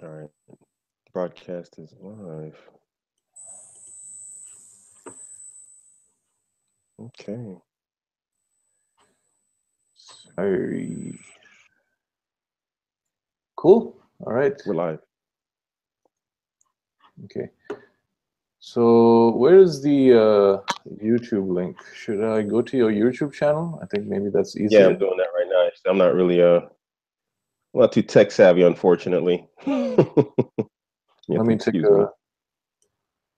All right. Broadcast is live. Okay. Hey. Cool. All right. We're live. Okay. So where is the YouTube link? Should I go to your YouTube channel? I think maybe that's Yeah, I'm easier. doing that right now. I'm not really not too tech savvy, unfortunately. You have Let to me take excuse me. a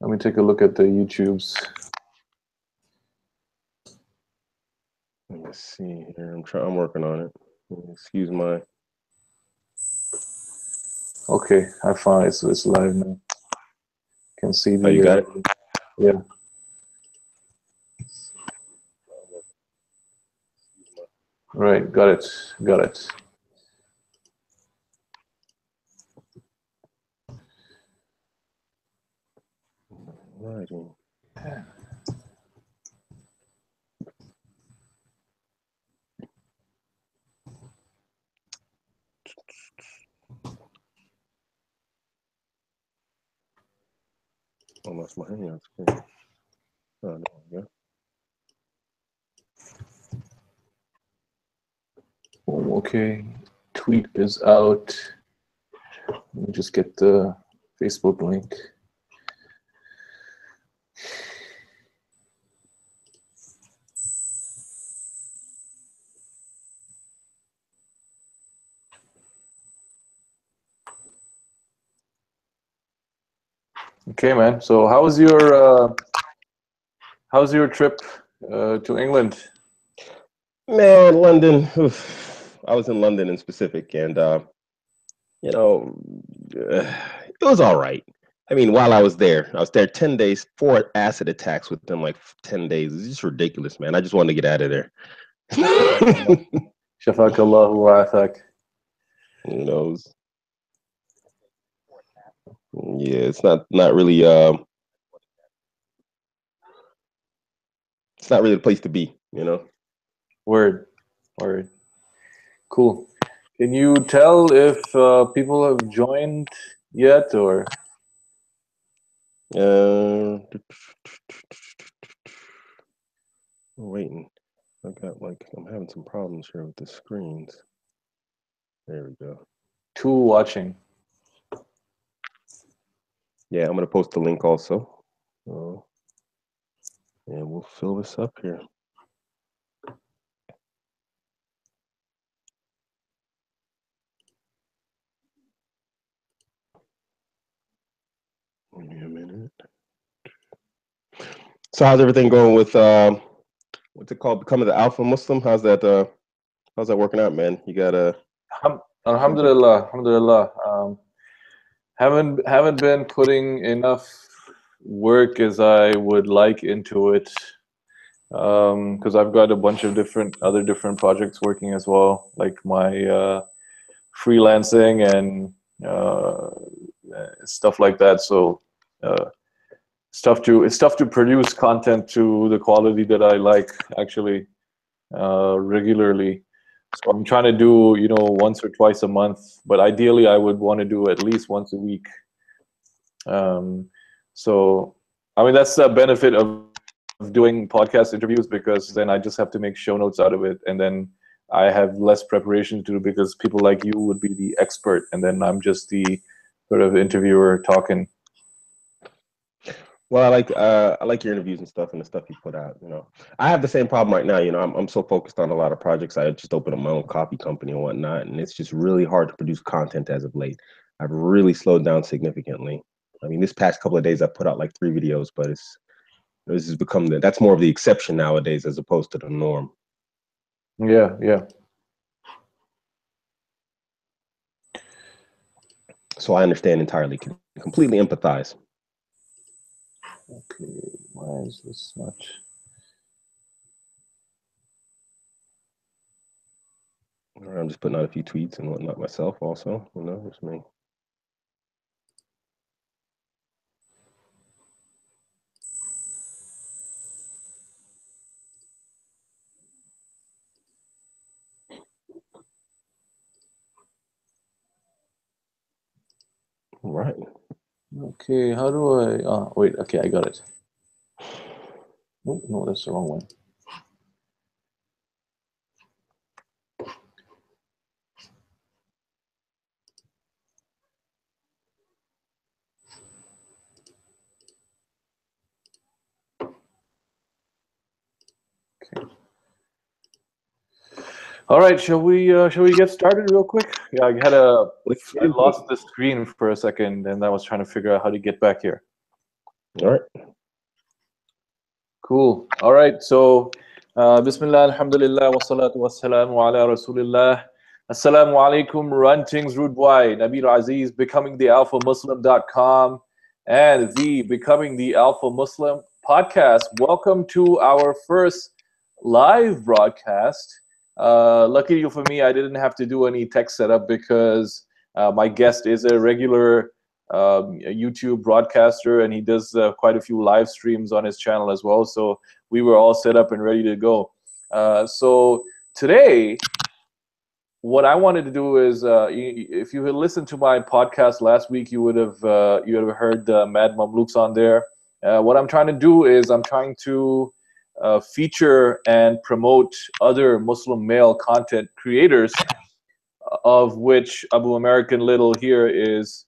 let me take a look at the YouTubes. Let me see here. I'm working on it. Excuse my. Okay, I found it's live now. Can see Oh, you the got it. yeah. Right, got it. Got it. Righty. Almost my hands. Oh, there we go. Oh, okay. Tweet is out. Let me just get the Facebook link. Okay, man. So how's your trip to England? Man, London. Oof. I was in London in specific, and you know, it was all right. I mean, while I was there 10 days, 4 acid attacks within like 10 days. It's just ridiculous, man. I just wanted to get out of there. Shafakallahu wa athak. Who knows? Yeah, it's not really it's not really the place to be, you know. Word, word. Cool. Can you tell if people have joined yet, or Uh, I'm waiting. I got like I'm having some problems here with the screens. There we go. two watching? Yeah, I'm gonna post the link also. And we'll fill this up here. Give me a minute. So how's everything going with what's it called? Becoming the alpha Muslim? How's that working out, man? You got something? Alhamdulillah, alhamdulillah. Haven't been putting enough work as I would like into it, because I've got a bunch of different projects working as well, like my freelancing and stuff like that. So uh, it's tough to produce content to the quality that I like actually regularly. So I'm trying to do once or twice a month, but ideally I would want to do at least once a week. Um, so I mean that's the benefit of doing podcast interviews, because then I just have to make show notes out of it, and then I have less preparation to do, because people like you would be the expert, and then I'm just the sort of interviewer talking. Well, I like your interviews and stuff and the stuff you put out. You know, I have the same problem right now. You know, I'm so focused on a lot of projects. I just opened up my own coffee company and whatnot, and it's just really hard to produce content as of late. I've really slowed down significantly. I mean, this past couple of days I put out like 3 videos, but this has become that's more of the exception nowadays as opposed to the norm. Yeah, yeah. So I understand entirely, can completely empathize. Okay, why is this not? I'm just putting out a few tweets and whatnot myself also. You know, it's me. Right. Okay, how do I? Wait. Okay, I got it. Oh, no, that's the wrong one. Okay. All right, shall we get started real quick? Yeah, Let's get I into lost it. the screen for a second, and I was trying to figure out how to get back here. All right. Cool. All right. So, Bismillah, Alhamdulillah, wassalatu wassalamu ala Rasulillah. Assalamu alaikum, Runtings Rude Wide, Nabil Aziz, becomingthealphamuslim.com, and the Becoming the Alpha Muslim podcast. Welcome to our first live broadcast. Luckily for me, I didn't have to do any tech setup because my guest is a regular a YouTube broadcaster, and he does quite a few live streams on his channel as well. So we were all set up and ready to go. So today, what I wanted to do is, if you had listened to my podcast last week, you would have heard Mad Mamluks on there. What I'm trying to do is I'm trying to feature and promote other Muslim male content creators, of which Abuamerican Little here is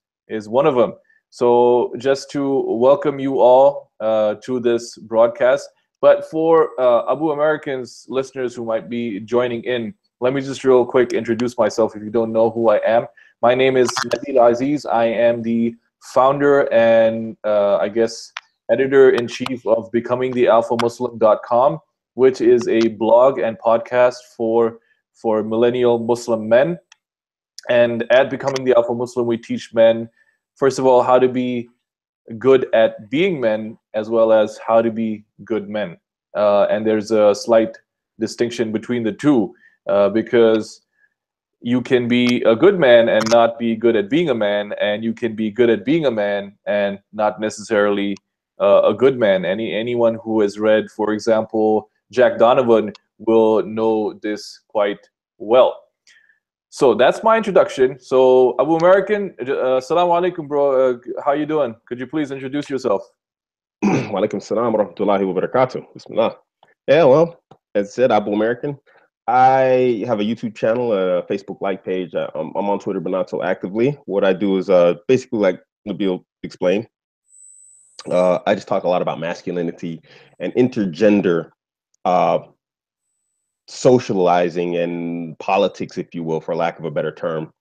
one of them. So just to welcome you all to this broadcast. But for Abuamerican's listeners who might be joining in, let me just real quick introduce myself if you don't know who I am. My name is Nabil Aziz. I am the founder and I guess editor-in-chief of becomingthealphamuslim.com, which is a blog and podcast for millennial Muslim men. And at Becoming the Alpha Muslim, we teach men, first of all, how to be good at being men, as well as how to be good men. And there's a slight distinction between the two, because you can be a good man and not be good at being a man, and you can be good at being a man and not necessarily a good man. Anyone who has read, for example, Jack Donovan will know this quite well. So that's my introduction. So Abuamerican, assalamu alaikum, bro. How you doing? Could you please introduce yourself? Wa alaikum salam wa rahmatullahi wa barakatuh. Bismillah. Yeah, well, as said, Abuamerican. I have a YouTube channel, a Facebook like page. I'm on Twitter, but not so actively. What I do is basically, like Nabil explained, I just talk a lot about masculinity and intergender socializing and politics, if you will, for lack of a better term.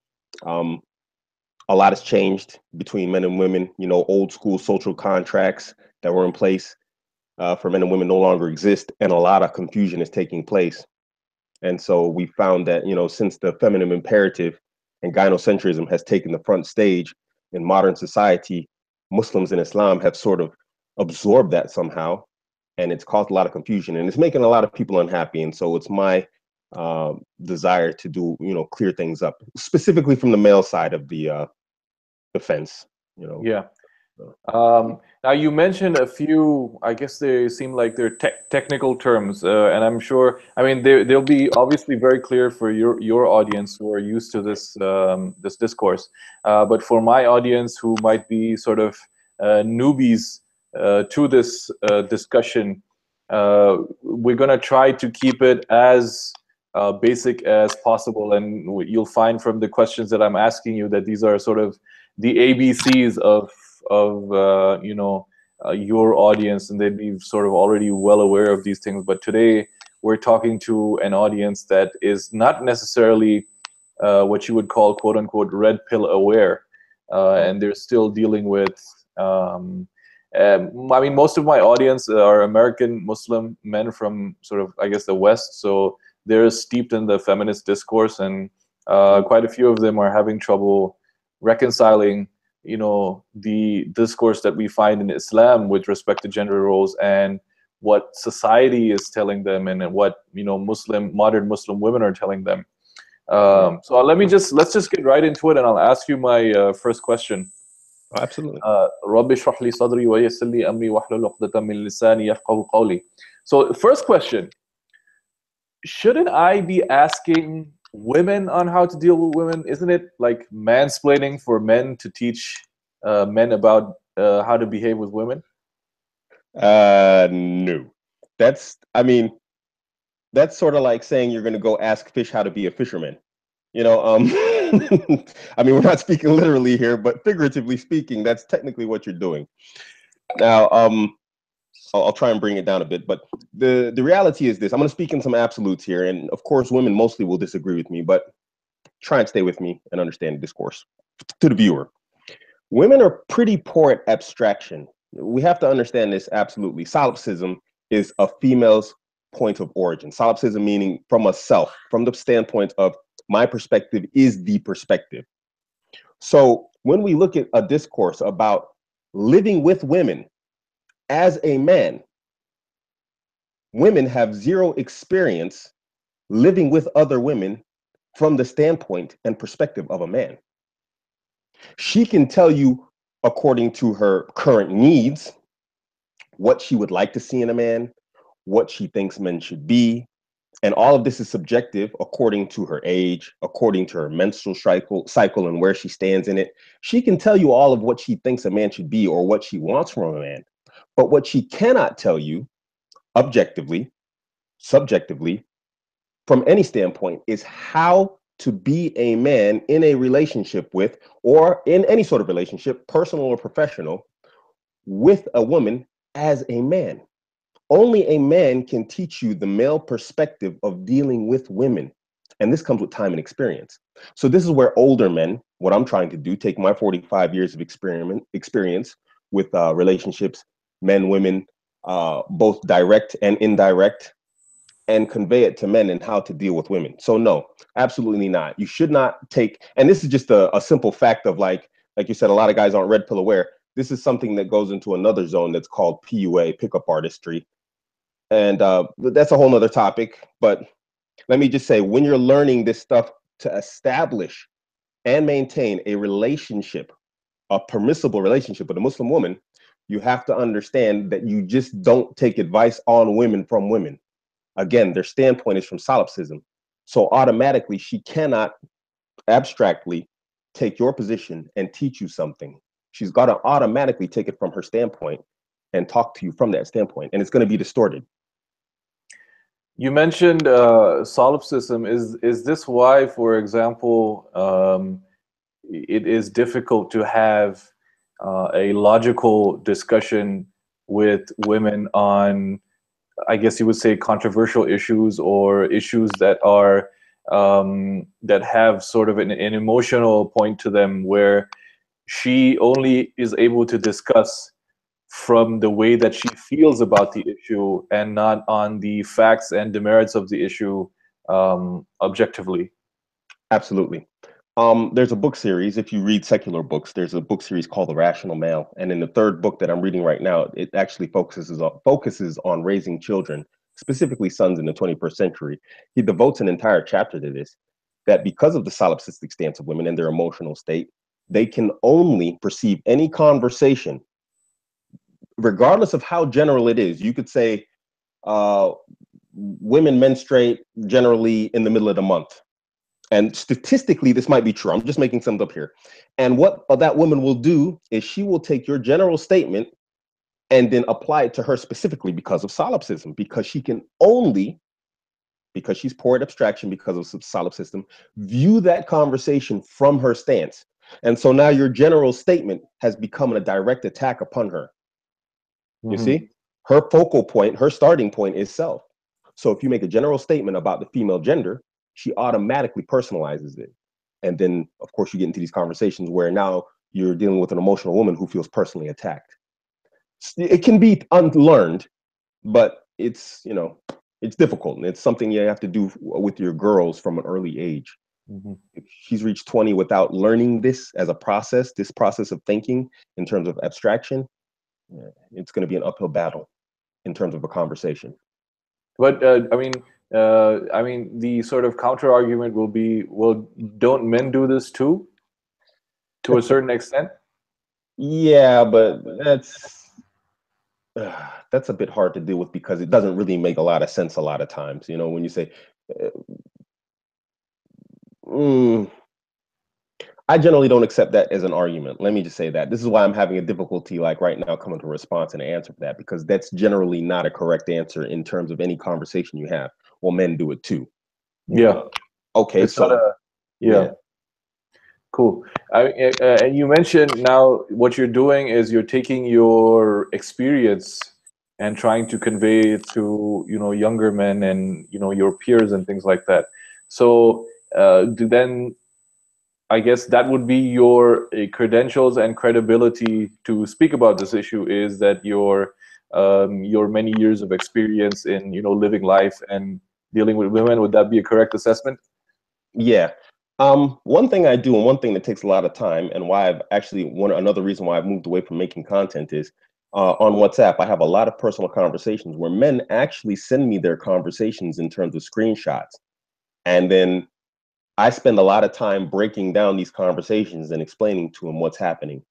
A lot has changed between men and women. You know, old school social contracts that were in place for men and women no longer exist, and a lot of confusion is taking place. And so we found that, you know, since the feminine imperative and gynocentrism has taken the front stage in modern society, Muslims and Islam have sort of absorbed that somehow, and it's caused a lot of confusion, and it's making a lot of people unhappy. And so it's my desire to do, you know, clear things up, specifically from the male side of the fence, you know. Yeah. Now you mentioned a few. I guess they seem like they're technical terms, and I'm sure. I mean, they'll be obviously very clear for your audience who are used to this discourse. But for my audience who might be sort of newbies to this discussion, we're gonna try to keep it as basic as possible. And you'll find from the questions that I'm asking you that these are sort of the ABCs of you know, your audience, and they'd be sort of already well aware of these things. But today we're talking to an audience that is not necessarily what you would call quote unquote red pill aware, and they're still dealing with I mean, most of my audience are American Muslim men from sort of, I guess, the West, so they're steeped in the feminist discourse, and quite a few of them are having trouble reconciling, you know, the discourse that we find in Islam with respect to gender roles and what society is telling them, and what, you know, modern Muslim women are telling them. So let's just get right into it, and I'll ask you my first question. Oh, absolutely. رب اشرح لي صدري ويسر لي أمري واحلل عقدة من لساني يفقهوا قولي. So first question: shouldn't I be asking women on how to deal with women? Isn't it like mansplaining for men to teach men about how to behave with women? No. I mean, that's sort of like saying you're going to go ask fish how to be a fisherman. You know, I mean, we're not speaking literally here, but figuratively speaking, that's technically what you're doing. Now, I'll try and bring it down a bit, but the reality is this. I'm going to speak in some absolutes here, and of course, women mostly will disagree with me, but try and stay with me and understand the discourse. To the viewer, women are pretty poor at abstraction. We have to understand this absolutely. Solipsism is a female's point of origin. Solipsism meaning from a self, from the standpoint of my perspective is the perspective. So when we look at a discourse about living with women as a man, women have zero experience living with other women from the standpoint and perspective of a man. She can tell you, according to her current needs, what she would like to see in a man, what she thinks men should be. And all of this is subjective according to her age, according to her menstrual cycle and where she stands in it. She can tell you all of what she thinks a man should be or what she wants from a man. But what she cannot tell you objectively, subjectively, from any standpoint, is how to be a man in a relationship with, or in any sort of relationship, personal or professional, with a woman as a man. Only a man can teach you the male perspective of dealing with women. And this comes with time and experience. So this is where older men, what I'm trying to do, take my 45 years of experience with relationships, men, women, both direct and indirect, and convey it to men and how to deal with women. So no, absolutely not. You should not take, and this is just a simple fact of like you said, a lot of guys aren't red pill aware. This is something that goes into another zone that's called PUA, pickup artistry. And that's a whole nother topic. But let me just say, when you're learning this stuff to establish and maintain a relationship, a permissible relationship with a Muslim woman, you have to understand that you just don't take advice on women from women. Again, their standpoint is from solipsism. So automatically, she cannot abstractly take your position and teach you something. She's got to automatically take it from her standpoint and talk to you from that standpoint. And it's going to be distorted. You mentioned solipsism. Is this why, for example, it is difficult to have a logical discussion with women on, I guess you would say, controversial issues or issues that are that have sort of an emotional point to them, where she only is able to discuss from the way that she feels about the issue and not on the facts and demerits of the issue objectively? Absolutely. There's a book series. If you read secular books, there's a book series called The Rational Male. And in the third book that I'm reading right now, it actually focuses on raising children, specifically sons in the 21st century. He devotes an entire chapter to this, that because of the solipsistic stance of women and their emotional state, they can only perceive any conversation, regardless of how general it is. You could say women menstruate generally in the middle of the month. And statistically, this might be true. I'm just making something up here. And what that woman will do is she will take your general statement and then apply it to her specifically because of solipsism, because she can only, because she's poor at abstraction because of solipsism, view that conversation from her stance. And so now your general statement has become a direct attack upon her. You see, her focal point, her starting point is self. So if you make a general statement about the female gender, she automatically personalizes it. And then, of course, you get into these conversations where now you're dealing with an emotional woman who feels personally attacked. It can be unlearned, but it's, it's difficult. And it's something you have to do with your girls from an early age. If she's reached 20 without learning this as a process, this process of thinking in terms of abstraction, it's going to be an uphill battle in terms of a conversation. But I mean, the sort of counter argument will be, well, don't men do this too, to a certain extent? Yeah, but that's a bit hard to deal with because it doesn't really make a lot of sense a lot of times. When you say, I generally don't accept that as an argument. Let me just say that. This is why I'm having a difficulty, like right now, coming to a response and an answer for that, because that's generally not a correct answer in terms of any conversation you have. Well, men do it too. Yeah, Okay, it's not so a yeah. yeah, Cool. And you mentioned now what you're doing is you're taking your experience and trying to convey it to, younger men and, your peers and things like that. So then I guess that would be your credentials and credibility to speak about this issue, is that your many years of experience in, living life and dealing with women. Would that be a correct assessment? yeah. One thing I do, and one thing that takes a lot of time, and why I've actually another reason why I've moved away from making content is on WhatsApp. I have a lot of personal conversations where men actually send me their conversations in terms of screenshots, and then I spend a lot of time breaking down these conversations and explaining to them what's happening.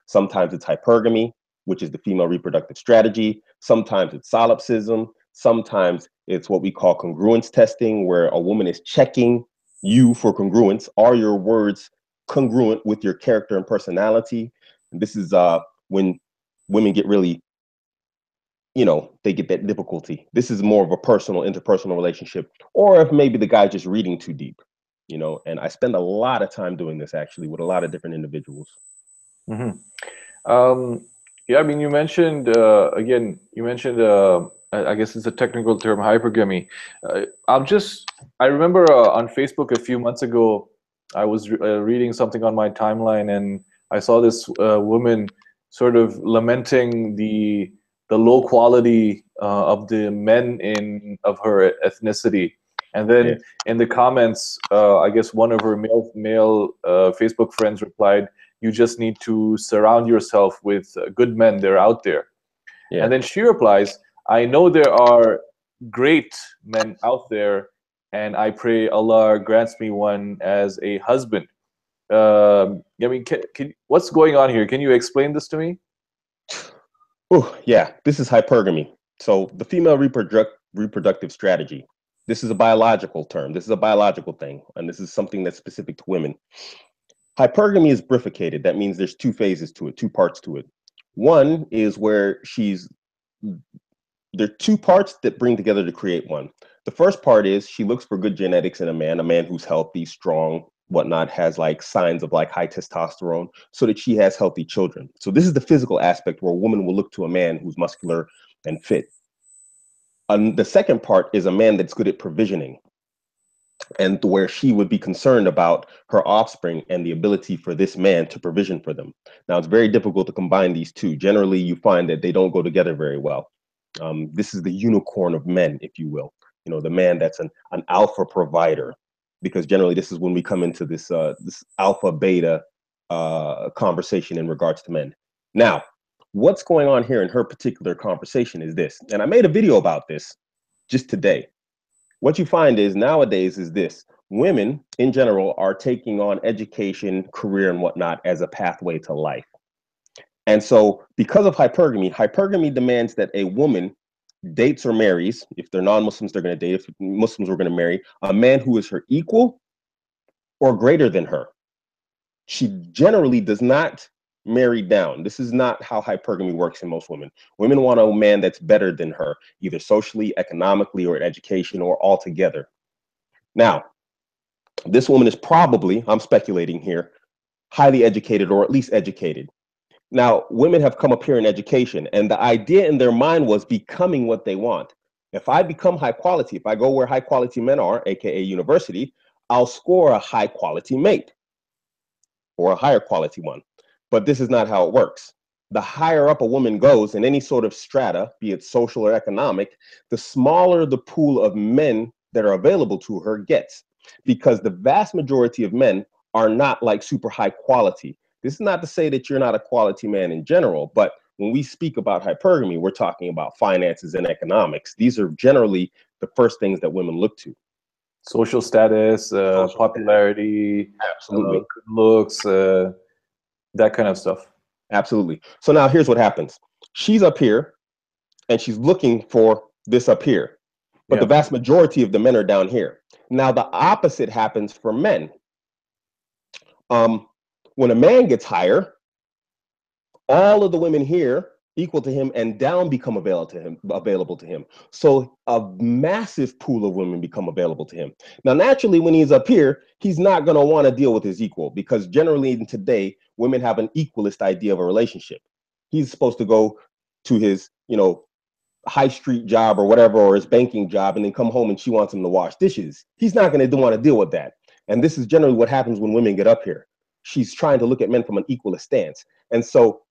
Sometimes it's hypergamy, which is the female reproductive strategy. Sometimes it's solipsism. Sometimes it's what we call congruence testing, where a woman is checking you for congruence. Are your words congruent with your character and personality? And this is when women get really, they get that difficulty. This is more of a personal, interpersonal relationship, or if maybe the guy's just reading too deep, and I spend a lot of time doing this actually with a lot of different individuals. Hmm. Yeah, I mean, you mentioned again. You mentioned, I guess it's a technical term, hypergamy. I remember on Facebook a few months ago, I was reading something on my timeline, and I saw this woman sort of lamenting the low quality of the men of her ethnicity. And Yeah. then in the comments, I guess one of her male Facebook friends replied, "You just need to surround yourself with good men. They're out there." Yeah. And then she replies, "I know there are great men out there, and I pray Allah grants me one as a husband." I mean, what's going on here? Can you explain this to me? Oh, yeah. This is hypergamy. So the female reproductive strategy. This is a biological term. This is a biological thing, and this is something that's specific to women. Hypergamy is bifurcated. That means there's two phases to it, two parts to it. One is where there are two parts that bring together to create one. The first part is she looks for good genetics in a man who's healthy, strong, whatnot, has like signs of like high testosterone, so that she has healthy children. So this is the physical aspect where a woman will look to a man who's muscular and fit. And the second part is a man that's good at provisioning, and where she would be concerned about her offspring and the ability for this man to provision for them. Now, it's very difficult to combine these two. Generally, you find that they don't go together very well. This is the unicorn of men, if you will. The man that's an alpha provider, because generally this is when we come into this alpha beta conversation in regards to men. Now, what's going on here in her particular conversation is this, and I made a video about this just today. What you find is nowadays is this: women in general are taking on education, career, and whatnot as a pathway to life. And so, because of hypergamy demands that a woman dates or marries. If they're non-Muslims, they're going to date. If Muslims, we're going to marry a man who is her equal or greater than her. She generally does not marry down. This is not how hypergamy works in most women. Women want a man that's better than her, either socially, economically, or in education, or altogether. Now, this woman is probably, I'm speculating here, highly educated or at least educated. Now, women have come up here in education, and the idea in their mind was becoming what they want. If I become high quality, if I go where high quality men are, aka university, I'll score a high quality mate or a higher quality one. But this is not how it works. The higher up a woman goes in any sort of strata, be it social or economic, the smaller the pool of men that are available to her gets, because the vast majority of men are not like super high quality. This is not to say that you're not a quality man in general, but when we speak about hypergamy, we're talking about finances and economics. These are generally the first things that women look to. Social status, Social popularity, Absolutely. good looks, that kind of stuff. Absolutely. So now here's what happens. She's up here and she's looking for this up here, but the Yeah. vast majority of the men are down here. Now the opposite happens for men. When a man gets higher, all of the women here equal to him and down become available to him. So a massive pool of women become available to him. Now, naturally, when he's up here, he's not going to want to deal with his equal, because generally in today, women have an equalist idea of a relationship. He's supposed to go to his, high street job or whatever, or his banking job, and then come home and she wants him to wash dishes. He's not going to want to deal with that. And this is generally what happens when women get up here. She's trying to look at men from an equalist stance. And so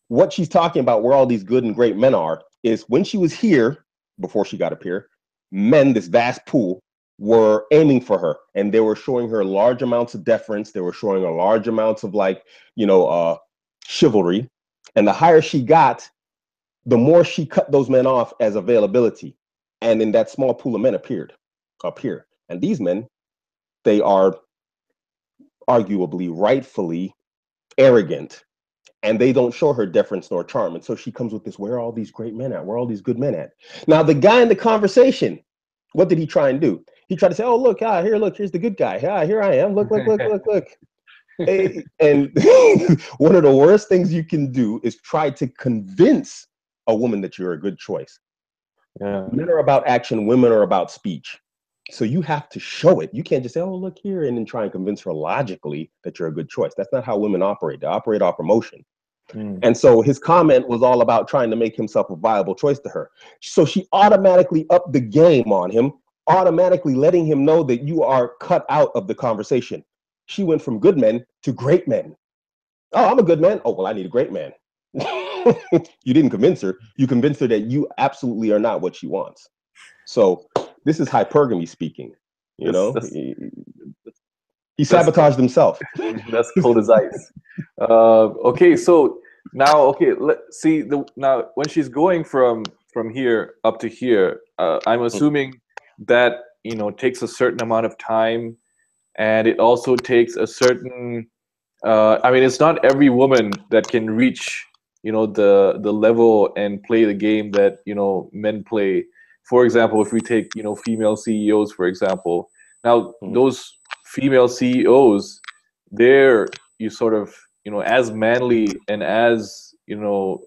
what she's talking about, where all these good and great men are, is when she was here, before she got up here, men, this vast pool, were aiming for her, and they were showing her large amounts of deference. They were showing her large amounts of chivalry. And the higher she got, the more she cut those men off as availability. And then that small pool of men appeared up here. And these men, they are arguably, rightfully arrogant, and they don't show her deference nor charm. And so she comes with this, where are all these great men at? Where are all these good men at? Now, the guy in the conversation, what did he try and do? He tried to say, oh, look, here's the good guy. Here I am. Look. And one of the worst things you can do is try to convince a woman that you're a good choice. Yeah. Men are about action, women are about speech. So you have to show it. You can't just say, oh, look here, and then try and convince her logically that you're a good choice. That's not how women operate. They operate off emotion. And so his comment was all about trying to make himself a viable choice to her. So she automatically upped the game on him, automatically letting him know that you are cut out of the conversation. She went from good men to great men. Oh, I'm a good man. Oh, well, I need a great man. You didn't convince her. You convinced her that you absolutely are not what she wants. So this is hypergamy speaking. He sabotaged himself. That's cold as ice. Okay, so now, let's see. Now, when she's going from here up to here, I'm assuming that takes a certain amount of time, and it also takes a certain. I mean, it's not every woman that can reach the level and play the game that men play. For example, if we take female CEOs, for example, now those female CEOs, they're sort of as manly and as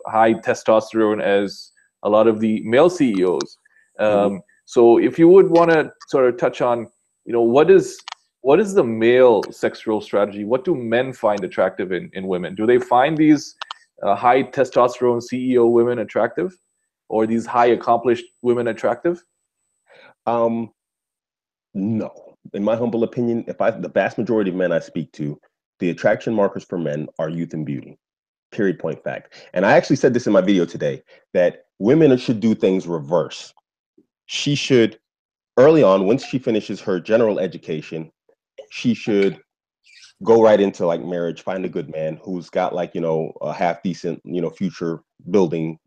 high testosterone as a lot of the male CEOs. So if you would want to sort of touch on what is the male sexual strategy? What do men find attractive in women? Do they find these high testosterone CEO women attractive, or these high accomplished women attractive? No. In my humble opinion, the vast majority of men I speak to, the attraction markers for men are youth and beauty. Period, point, fact. And I actually said this in my video today, that women should do things reverse. She should, early on, once she finishes her general education, she should go right into like marriage, find a good man who's got like, a half decent, future building.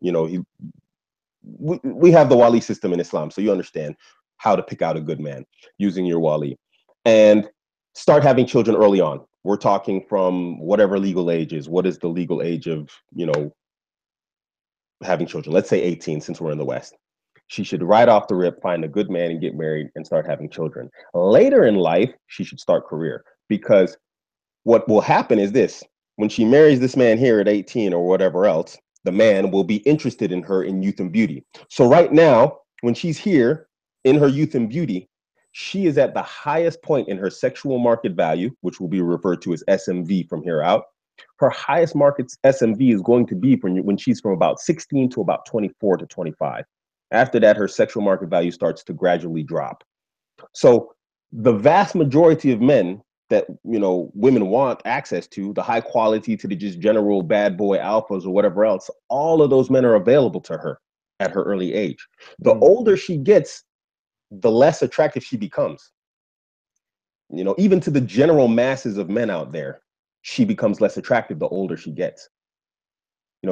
We have the wali system in Islam, so you understand how to pick out a good man using your wali, and start having children early on. We're talking from whatever legal age is. What is the legal age of, having children? Let's say 18, since we're in the West. She should right off the rip find a good man and get married and start having children. Later in life, she should start career, because what will happen is this: when she marries this man here at 18 or whatever else, the man will be interested in her in youth and beauty. So right now, when she's here in her youth and beauty, she is at the highest point in her sexual market value, which will be referred to as SMV from here out. Her highest market SMV is going to be when she's from about 16 to about 24 to 25. After that, her sexual market value starts to gradually drop. So the vast majority of men that women want access to, the high quality, to the just general bad boy alphas or whatever else, all of those men are available to her at her early age. The older she gets, the less attractive she becomes. Even to the general masses of men out there, she becomes less attractive the older she gets.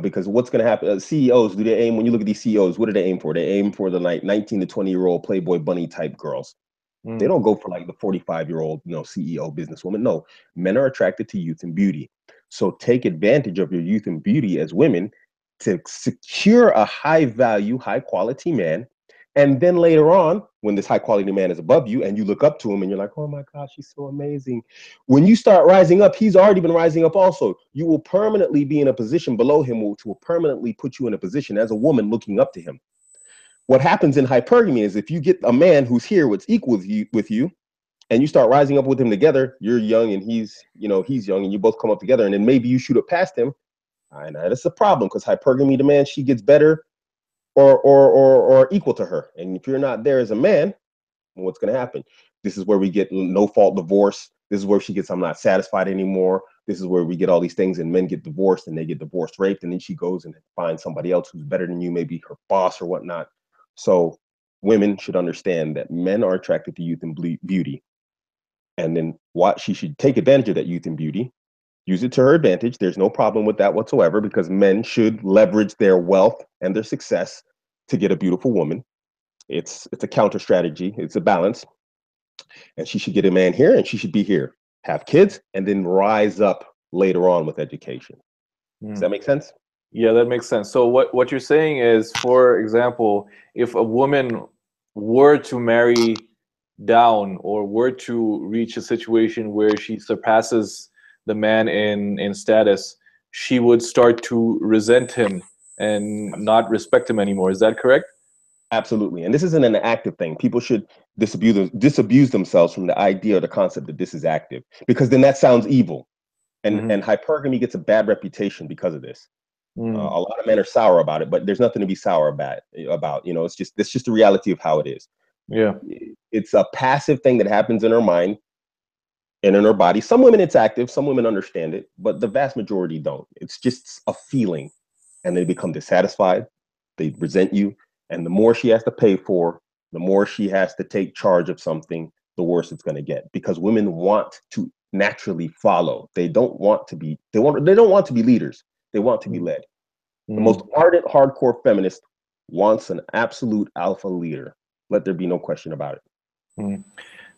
Because what's going to happen? CEOs, do they aim, when you look at these CEOs, what do they aim for? They aim for the 19 to 20-year-old Playboy bunny type girls. They don't go for like the 45-year-old, CEO businesswoman. No, men are attracted to youth and beauty. So take advantage of your youth and beauty as women to secure a high value, high quality man And then later on, when this high quality man is above you and you look up to him and you're like, oh my gosh, he's so amazing. When you start rising up, he's already been rising up also. You will permanently be in a position below him, which will permanently put you in a position as a woman looking up to him. What happens in hypergamy is if you get a man who's here, what's equal with you, and you start rising up with him together, you're young and he's young, and you both come up together, and then maybe you shoot up past him. And that's a problem, because hypergamy demands she gets better or equal to her. And if you're not there as a man, what's going to happen? This is where we get no fault divorce. This is where she gets, I'm not satisfied anymore. This is where we get all these things, and men get divorced, and they get divorced raped, and then she goes and finds somebody else who's better than you, maybe her boss or whatnot. So women should understand that men are attracted to youth and beauty. And then what she should take advantage of that youth and beauty, use it to her advantage. There's no problem with that whatsoever, because men should leverage their wealth and their success to get a beautiful woman. It's a counter strategy. It's a balance. And she should get a man here, and she should be here, have kids, and then rise up later on with education. Does that make sense? Yeah, that makes sense. So what you're saying is, for example, if a woman were to marry down, or were to reach a situation where she surpasses the man in status, she would start to resent him and not respect him anymore. Is that correct? Absolutely. And this isn't an active thing. People should disabuse themselves from the idea or the concept that this is active, because then that sounds evil. And hypergamy gets a bad reputation because of this. A lot of men are sour about it, but there's nothing to be sour about. It's just the reality of how it is. Yeah. It's a passive thing that happens in her mind and in her body. Some women it's active, some women understand it, but the vast majority don't. It's just a feeling, and they become dissatisfied. They resent you, and the more she has to pay for, the more she has to take charge of something, the worse it's going to get, because women want to naturally follow. They don't want to be leaders. They want to be led. The most ardent, hardcore feminist wants an absolute alpha leader. Let there be no question about it.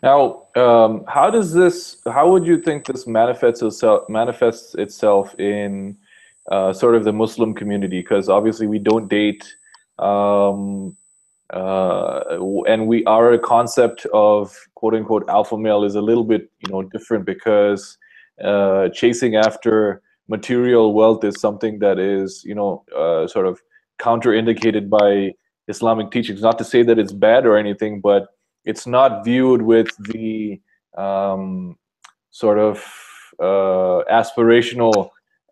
Now, how would you think this manifests itself in sort of the Muslim community? Because obviously we don't date, and our concept of quote unquote alpha male is a little bit different, because chasing after material wealth is something that is sort of counterindicated by Islamic teachings. Not to say that it's bad or anything, but it's not viewed with the sort of aspirational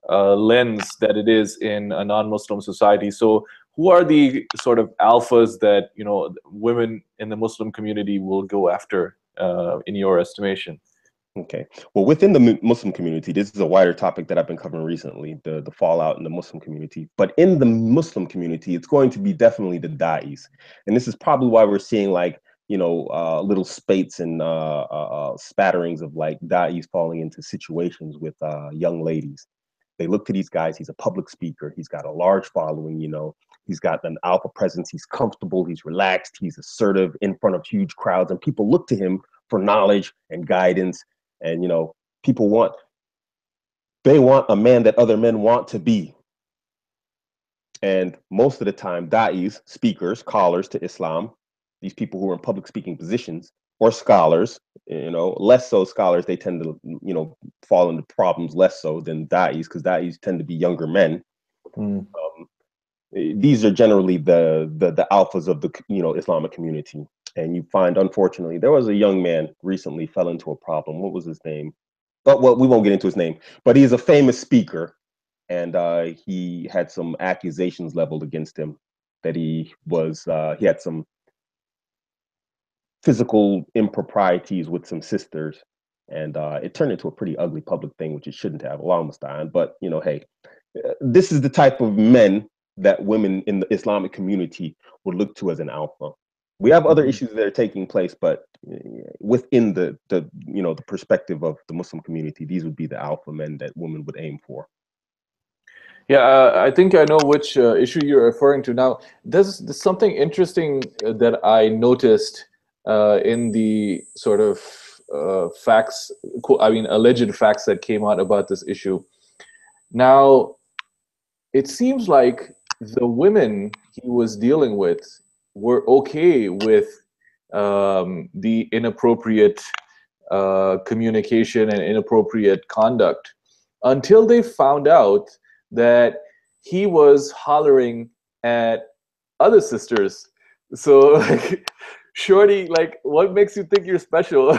lens that it is in a non-Muslim society. So who are the sort of alphas that women in the Muslim community will go after, in your estimation? Okay. Well, within the Muslim community, this is a wider topic that I've been covering recently, the fallout in the Muslim community. But in the Muslim community, it's going to be definitely the da'is. And this is probably why we're seeing little spates and spatterings of like da'is falling into situations with young ladies. They look to these guys. He's a public speaker. He's got a large following, he's got an alpha presence. He's comfortable. He's relaxed. He's assertive in front of huge crowds. And people look to him for knowledge and guidance. And, people want a man that other men want to be. And most of the time, da'is, speakers, callers to Islam, these people who are in public speaking positions, or scholars, less so scholars, they tend to, fall into problems less so than da'is, because da'is tend to be younger men. These are generally the alphas of the, Islamic community. And you find, unfortunately, there was a young man recently fell into a problem. What was his name? But well, we won't get into his name, but he's a famous speaker, and he had some accusations leveled against him that he had some physical improprieties with some sisters, and it turned into a pretty ugly public thing, which it shouldn't have. Allah musta'an. But hey, this is the type of men that women in the Islamic community would look to as an alpha. We have other issues that are taking place, but within the perspective of the Muslim community, these would be the alpha men that women would aim for. Yeah, I think I know which issue you're referring to. Now, there's something interesting that I noticed in the sort of facts, alleged facts that came out about this issue. Now, it seems like the women he was dealing with, were okay with the inappropriate communication and inappropriate conduct until they found out that he was hollering at other sisters. So like, shorty, like, what makes you think you're special?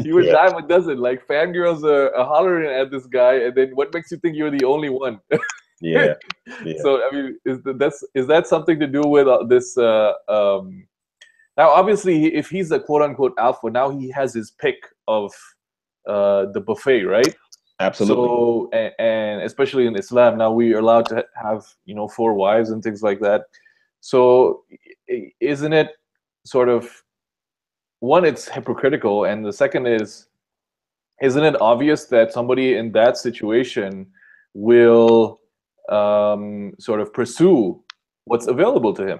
You would Yeah, dime a dozen. Like, fangirls are hollering at this guy, and then what makes you think you're the only one? yeah, yeah. So I mean, is that something to do with this? Now, obviously, if he's a quote unquote alpha, now he has his pick of the buffet, right? Absolutely. So, and especially in Islam, now we are allowed to have, you know, 4 wives and things like that. So, isn't it sort of, one, it's hypocritical, and the second is, isn't it obvious that somebody in that situation will sort of pursue what's available to him?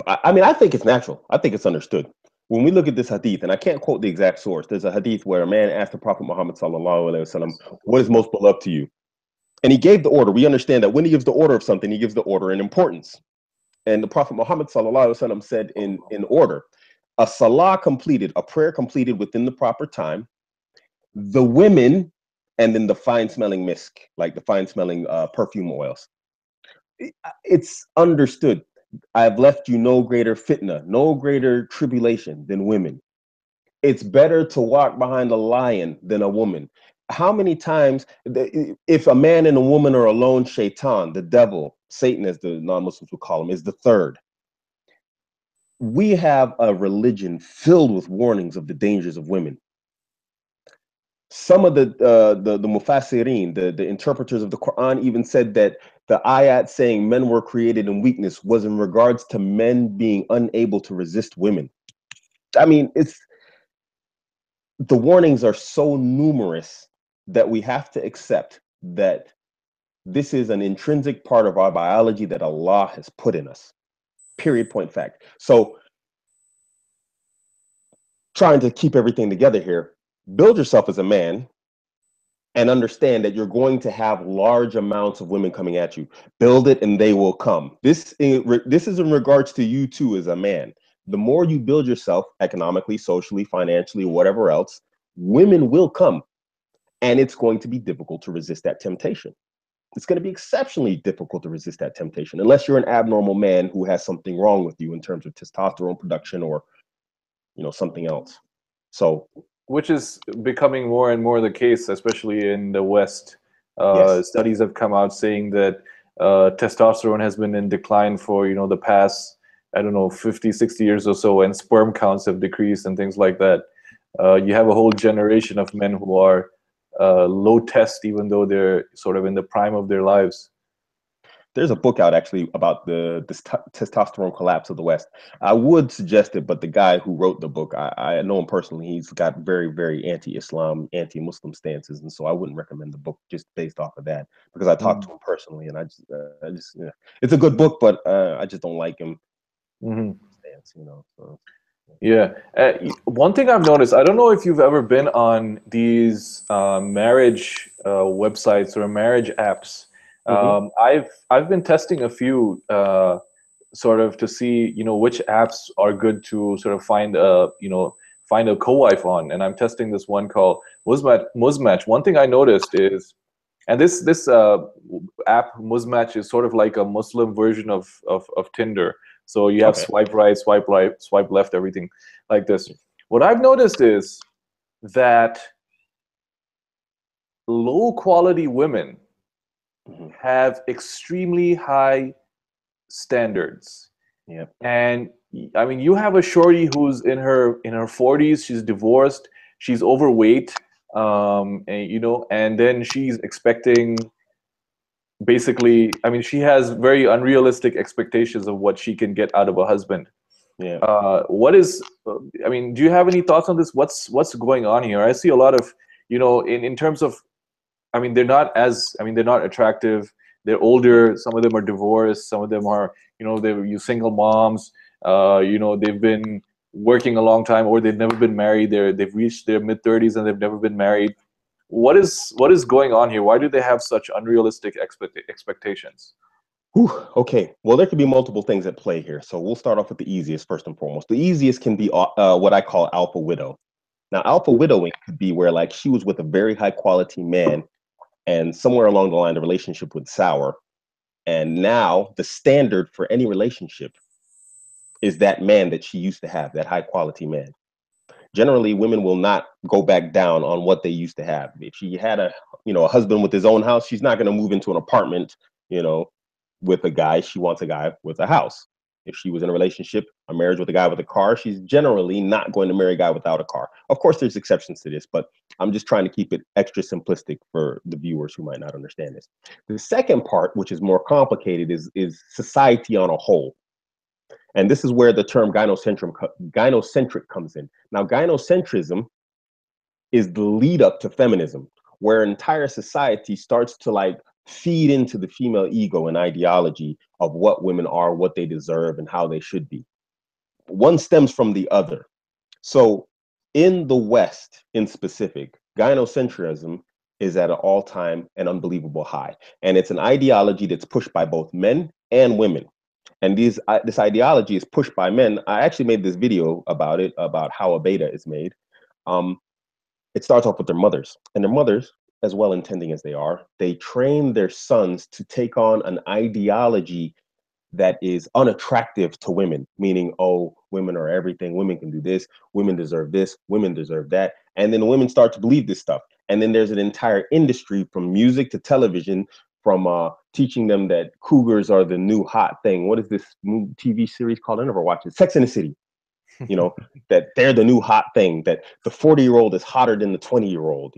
I mean, I think it's natural. I think it's understood. When we look at this hadith, and I can't quote the exact source, there's a hadith where a man asked the Prophet Muhammad sallallahu alaihi wasallam, "What is most beloved to you?" And he gave the order. We understand that when he gives the order of something, he gives the order in importance. And the Prophet Muhammad sallallahu alaihi wasallam said in order, a salah completed, a prayer completed within the proper time, the women, and then the fine smelling misk, like the fine smelling perfume oils. It's understood. I've left you no greater fitna, no greater tribulation than women. It's better to walk behind a lion than a woman. How many times, if a man and a woman are alone, shaitan, the devil, Satan, as the non-Muslims would call him, is the third. We have a religion filled with warnings of the dangers of women. Some of the mufassirin, the interpreters of the Quran, even said that the ayat saying men were created in weakness was in regards to men being unable to resist women. I mean, the warnings are so numerous that we have to accept that this is an intrinsic part of our biology that Allah has put in us. Period, point, fact. So, trying to keep everything together here, build yourself as a man and understand that you're going to have large amounts of women coming at you. Build it and they will come. This is in regards to you too as a man. The more you build yourself economically, socially, financially, whatever else, women will come. And it's going to be difficult to resist that temptation. It's going to be exceptionally difficult to resist that temptation unless you're an abnormal man who has something wrong with you in terms of testosterone production or, you know, something else. So, Which is becoming more and more the case, especially in the West. yes, Studies have come out saying that testosterone has been in decline for, you know, the past, I don't know, 50, 60 years or so, and sperm counts have decreased and things like that. You have a whole generation of men who are low test, even though they're sort of in the prime of their lives. there's a book out actually about this testosterone collapse of the West. I would suggest it, but the guy who wrote the book, I know him personally. He's got very, very anti-Islam, anti-Muslim stances, and so I wouldn't recommend the book just based off of that because I talked to him personally, and I just yeah. It's a good book, but I just don't like him Mm-hmm. stance, you know. So. Yeah. One thing I've noticed, I don't know if you've ever been on these marriage websites or marriage apps. Mm-hmm. I've been testing a few sort of to see, you know, which apps are good to sort of find a co-wife on, and I'm testing this one called Muzmatch. One thing I noticed is, and this app Muzmatch is sort of like a Muslim version of Tinder. So you have Okay. swipe right, swipe left, everything like this. What I've noticed is that low quality women Mm-hmm. have extremely high standards. Yeah. And I mean, you have a shorty who's in her 40s, she's divorced, she's overweight, and you know, and then she's expecting, basically, I mean, she has very unrealistic expectations of what she can get out of a husband. Yeah. What is, I mean, do you have any thoughts on this? What's going on here? I see a lot of, you know, in terms of, I mean, they're not attractive. They're older. Some of them are divorced. Some of them are, you know, they're you single moms. You know, they've been working a long time, or they've never been married. They've reached their mid-30s and they've never been married. What is going on here? Why do they have such unrealistic expectations? Whew, okay, well, there could be multiple things at play here. So we'll start off with the easiest first and foremost. The easiest can be what I call alpha widow. Now, alpha widowing could be where like she was with a very high quality man, and somewhere along the line, the relationship went sour. And now the standard for any relationship is that man that she used to have, that high quality man. Generally, women will not go back down on what they used to have. If she had a husband with his own house, she's not going to move into an apartment, you know, with a guy. She wants a guy with a house. If she was in a relationship, a marriage with a guy with a car, she's generally not going to marry a guy without a car. Of course, there's exceptions to this, but I'm just trying to keep it extra simplistic for the viewers who might not understand this. The second part, which is more complicated, is society on a whole. And this is where the term gynocentric comes in. Now, gynocentrism is the lead up to feminism, where entire society starts to like feed into the female ego and ideology of what women are, what they deserve, and how they should be. One stems from the other. So, in the West, in specific, gynocentrism is at an all-time and unbelievable high, and it's an ideology that's pushed by both men and women. And this ideology is pushed by men. I actually made this video about it, about how a beta is made. Um, it starts off with their mothers, and their mothers, as well intending as they are, they train their sons to take on an ideology that is unattractive to women, meaning, oh, women are everything, women can do this, women deserve that. And then the women start to believe this stuff. And then there's an entire industry from music to television, from teaching them that cougars are the new hot thing. What is this new TV series called? I never watched it. Sex and the City. That they're the new hot thing, that the 40-year-old is hotter than the 20-year-old,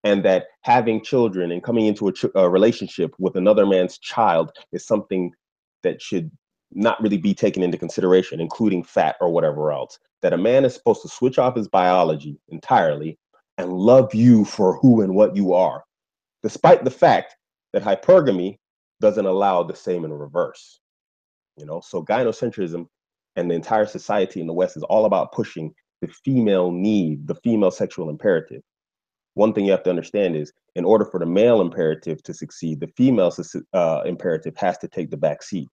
and that having children and coming into a relationship with another man's child is something that should not really be taken into consideration, including fat or whatever else. That a man is supposed to switch off his biology entirely and love you for who and what you are, despite the fact that hypergamy doesn't allow the same in reverse. So gynocentrism and the entire society in the West is all about pushing the female need, the female sexual imperative. One thing you have to understand is, in order for the male imperative to succeed, the female imperative has to take the back seat.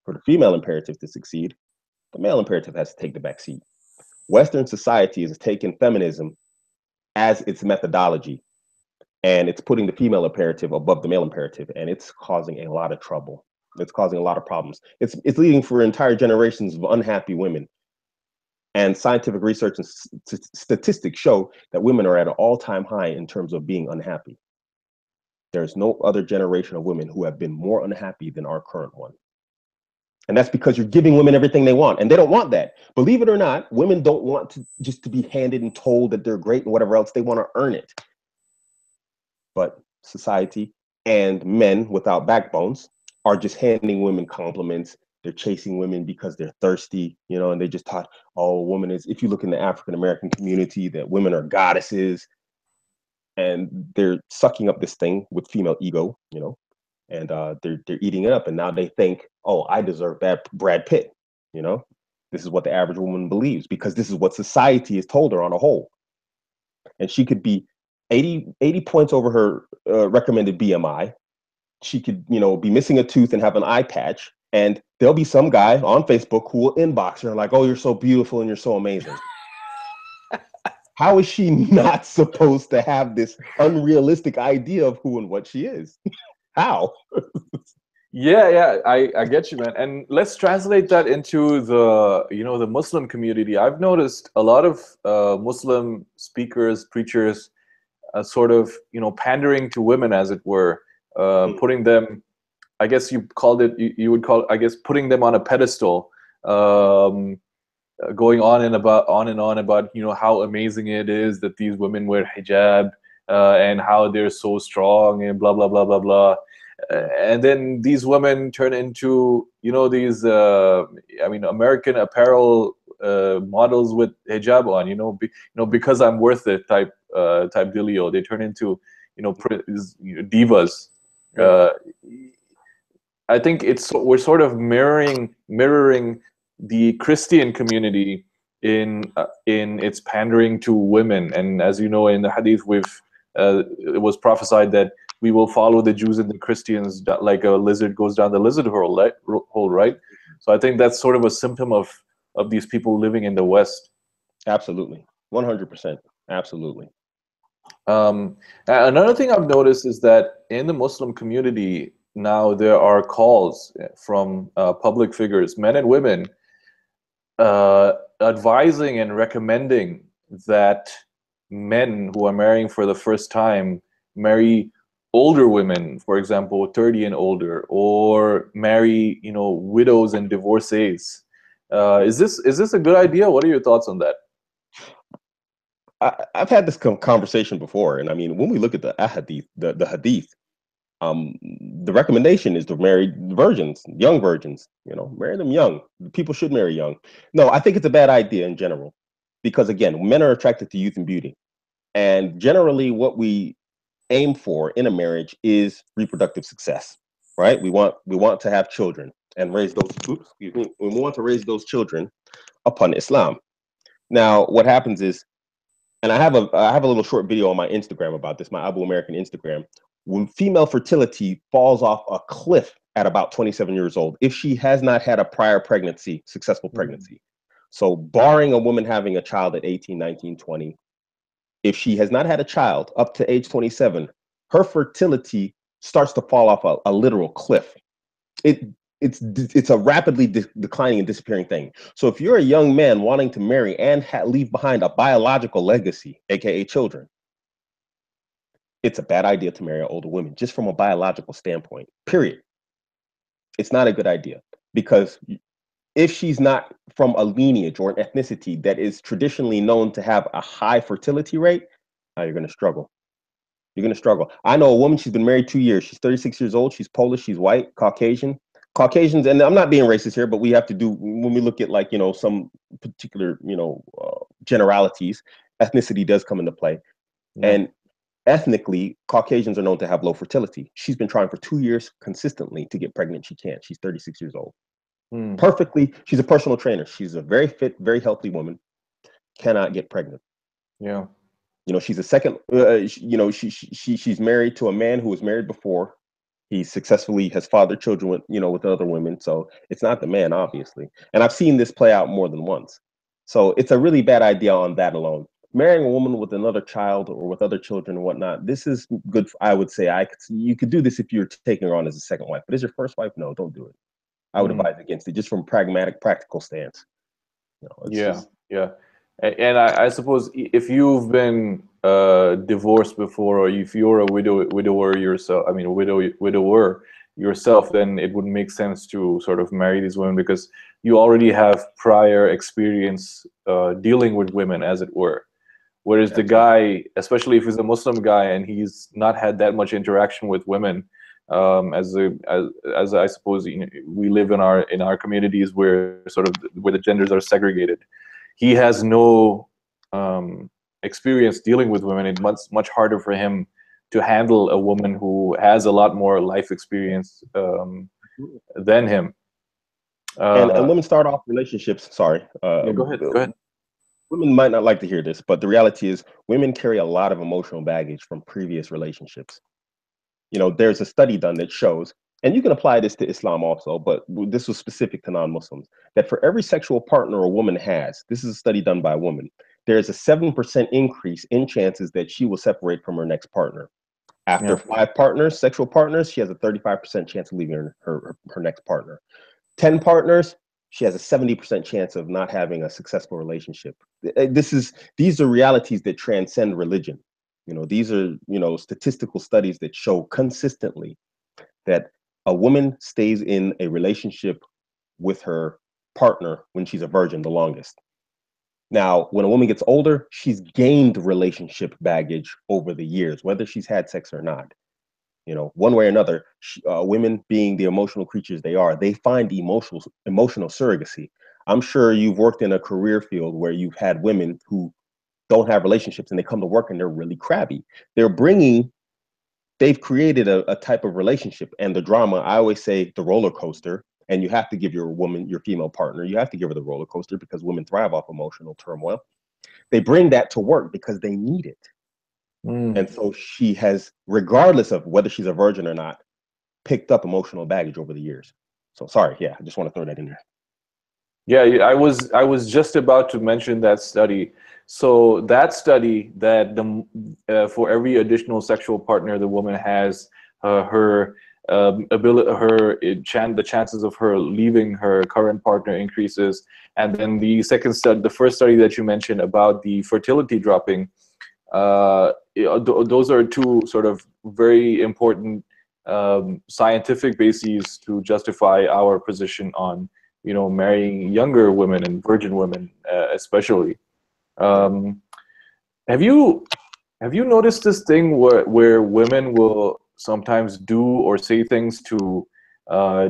For the female imperative to succeed, the male imperative has to take the back seat. Western society has taken feminism as its methodology, and it's putting the female imperative above the male imperative, and it's causing a lot of trouble. It's causing a lot of problems. It's leading for entire generations of unhappy women. And scientific research and statistics show that women are at an all-time high in terms of being unhappy. There's no other generation of women who have been more unhappy than our current one. And that's because you're giving women everything they want, and they don't want that. Believe it or not, women don't want to just to be handed and told that they're great and whatever else. They want to earn it. But society and men without backbones are just handing women compliments. They're chasing women because they're thirsty, and they just taught, oh, woman is, if you look in the African American community, that women are goddesses, and they're sucking up this thing with female ego, and they're eating it up. And now they think, oh, I deserve that Brad Pitt, This is what the average woman believes, because this is what society has told her on a whole. And she could be 80 points over her recommended BMI. She could, be missing a tooth and have an eye patch. And there'll be some guy on Facebook who will inbox her like, oh, you're so beautiful and you're so amazing. How is she not supposed to have this unrealistic idea of who and what she is? How? Yeah, I get you, man. And let's translate that into the Muslim community. I've noticed a lot of Muslim speakers, preachers, sort of, pandering to women, as it were, putting them, I guess you called it, you would call it, I guess, putting them on a pedestal, going on and on about, how amazing it is that these women wear hijab, and how they're so strong and blah, blah, blah, blah, blah. And then these women turn into, these, American Apparel models with hijab on, because I'm worth it type dealio. They turn into, divas. I think we're sort of mirroring the Christian community in its pandering to women. And as you know, in the hadith, it was prophesied that we will follow the Jews and the Christians like a lizard goes down the lizard hole, right? So I think that's sort of a symptom of these people living in the West. Absolutely. 100%. Absolutely. Another thing I've noticed is that in the Muslim community now there are calls from public figures, men and women, advising and recommending that men who are marrying for the first time marry older women, for example, 30 and older, or marry, widows and divorcees. Is this a good idea? What are your thoughts on that? I've had this conversation before, and I mean, when we look at the hadith, the hadith, the recommendation is to marry virgins, young virgins. Marry them young. People should marry young. No, I think it's a bad idea in general, because again, men are attracted to youth and beauty, and generally, what we aim for in a marriage is reproductive success, right? We want to have children and raise those. Excuse me. We want to raise those children upon Islam. Now, what happens is, and I have a little short video on my Instagram about this, my Abuamerican Instagram. When female fertility falls off a cliff at about 27 years old, if she has not had a prior pregnancy, successful pregnancy. So barring a woman having a child at 18, 19, 20, if she has not had a child up to age 27, her fertility starts to fall off a literal cliff. It's a rapidly declining and disappearing thing. So if you're a young man wanting to marry and leave behind a biological legacy, aka children, it's a bad idea to marry older women, just from a biological standpoint, period. It's not a good idea, because if she's not from a lineage or an ethnicity that is traditionally known to have a high fertility rate, now you're going to struggle. You're going to struggle. I know a woman, she's been married 2 years. She's 36 years old. She's Polish. She's white, Caucasian. Caucasians, and I'm not being racist here, but we have to do, when we look at some particular, generalities, ethnicity does come into play. Yeah. And ethnically, Caucasians are known to have low fertility. She's been trying for 2 years consistently to get pregnant. She can't. She's 36 years old. Perfectly. She's a personal trainer. She's a very fit, very healthy woman. Cannot get pregnant. Yeah. She's a second, she's married to a man who was married before. He successfully has fathered children with other women. So it's not the man, obviously. And I've seen this play out more than once. So it's a really bad idea on that alone. Marrying a woman with another child or with other children and whatnot, this is good. I would say you could do this if you're taking her on as a second wife, but as your first wife, no, don't do it. I would advise against it, just from pragmatic, practical stance. Yeah. And I suppose if you've been divorced before, or if you're a widower yourself, widower yourself, then it would make sense to sort of marry these women, because you already have prior experience dealing with women, as it were. Whereas the guy, especially if he's a Muslim guy and he's not had that much interaction with women, as I suppose we live in our communities where the genders are segregated. He has no experience dealing with women. It's much harder for him to handle a woman who has a lot more life experience than him. And women start off relationships. Sorry. Go ahead. Women might not like to hear this, but the reality is women carry a lot of emotional baggage from previous relationships. There's a study done that shows, and you can apply this to Islam also, but this was specific to non-Muslims, that for every sexual partner a woman has, this is a study done by a woman, there's a 7% increase in chances that she will separate from her next partner. After 5 partners, sexual partners, she has a 35% chance of leaving her next partner. 10 partners, she has a 70% chance of not having a successful relationship. These are realities that transcend religion. These are, statistical studies that show consistently that a woman stays in a relationship with her partner when she's a virgin the longest. Now, when a woman gets older, she's gained relationship baggage over the years, whether she's had sex or not. One way or another, women, being the emotional creatures they are, they find emotional surrogacy. I'm sure you've worked in a career field where you've had women who don't have relationships and they come to work and they're really crabby. They've created a type of relationship, and the drama, I always say the roller coaster, and you have to give your female partner, you have to give her the roller coaster, because women thrive off emotional turmoil. They bring that to work because they need it. And so she has, regardless of whether she's a virgin or not, picked up emotional baggage over the years. So sorry, yeah, I just want to throw that in there. Yeah, I was just about to mention that study. So that study that for every additional sexual partner the woman has, her ability, the chances of her leaving her current partner increases. And then the second study, the first study that you mentioned about the fertility dropping, those are two sort of very important scientific bases to justify our position on, marrying younger women and virgin women, especially. Have you noticed this thing where women will sometimes do or say things to uh,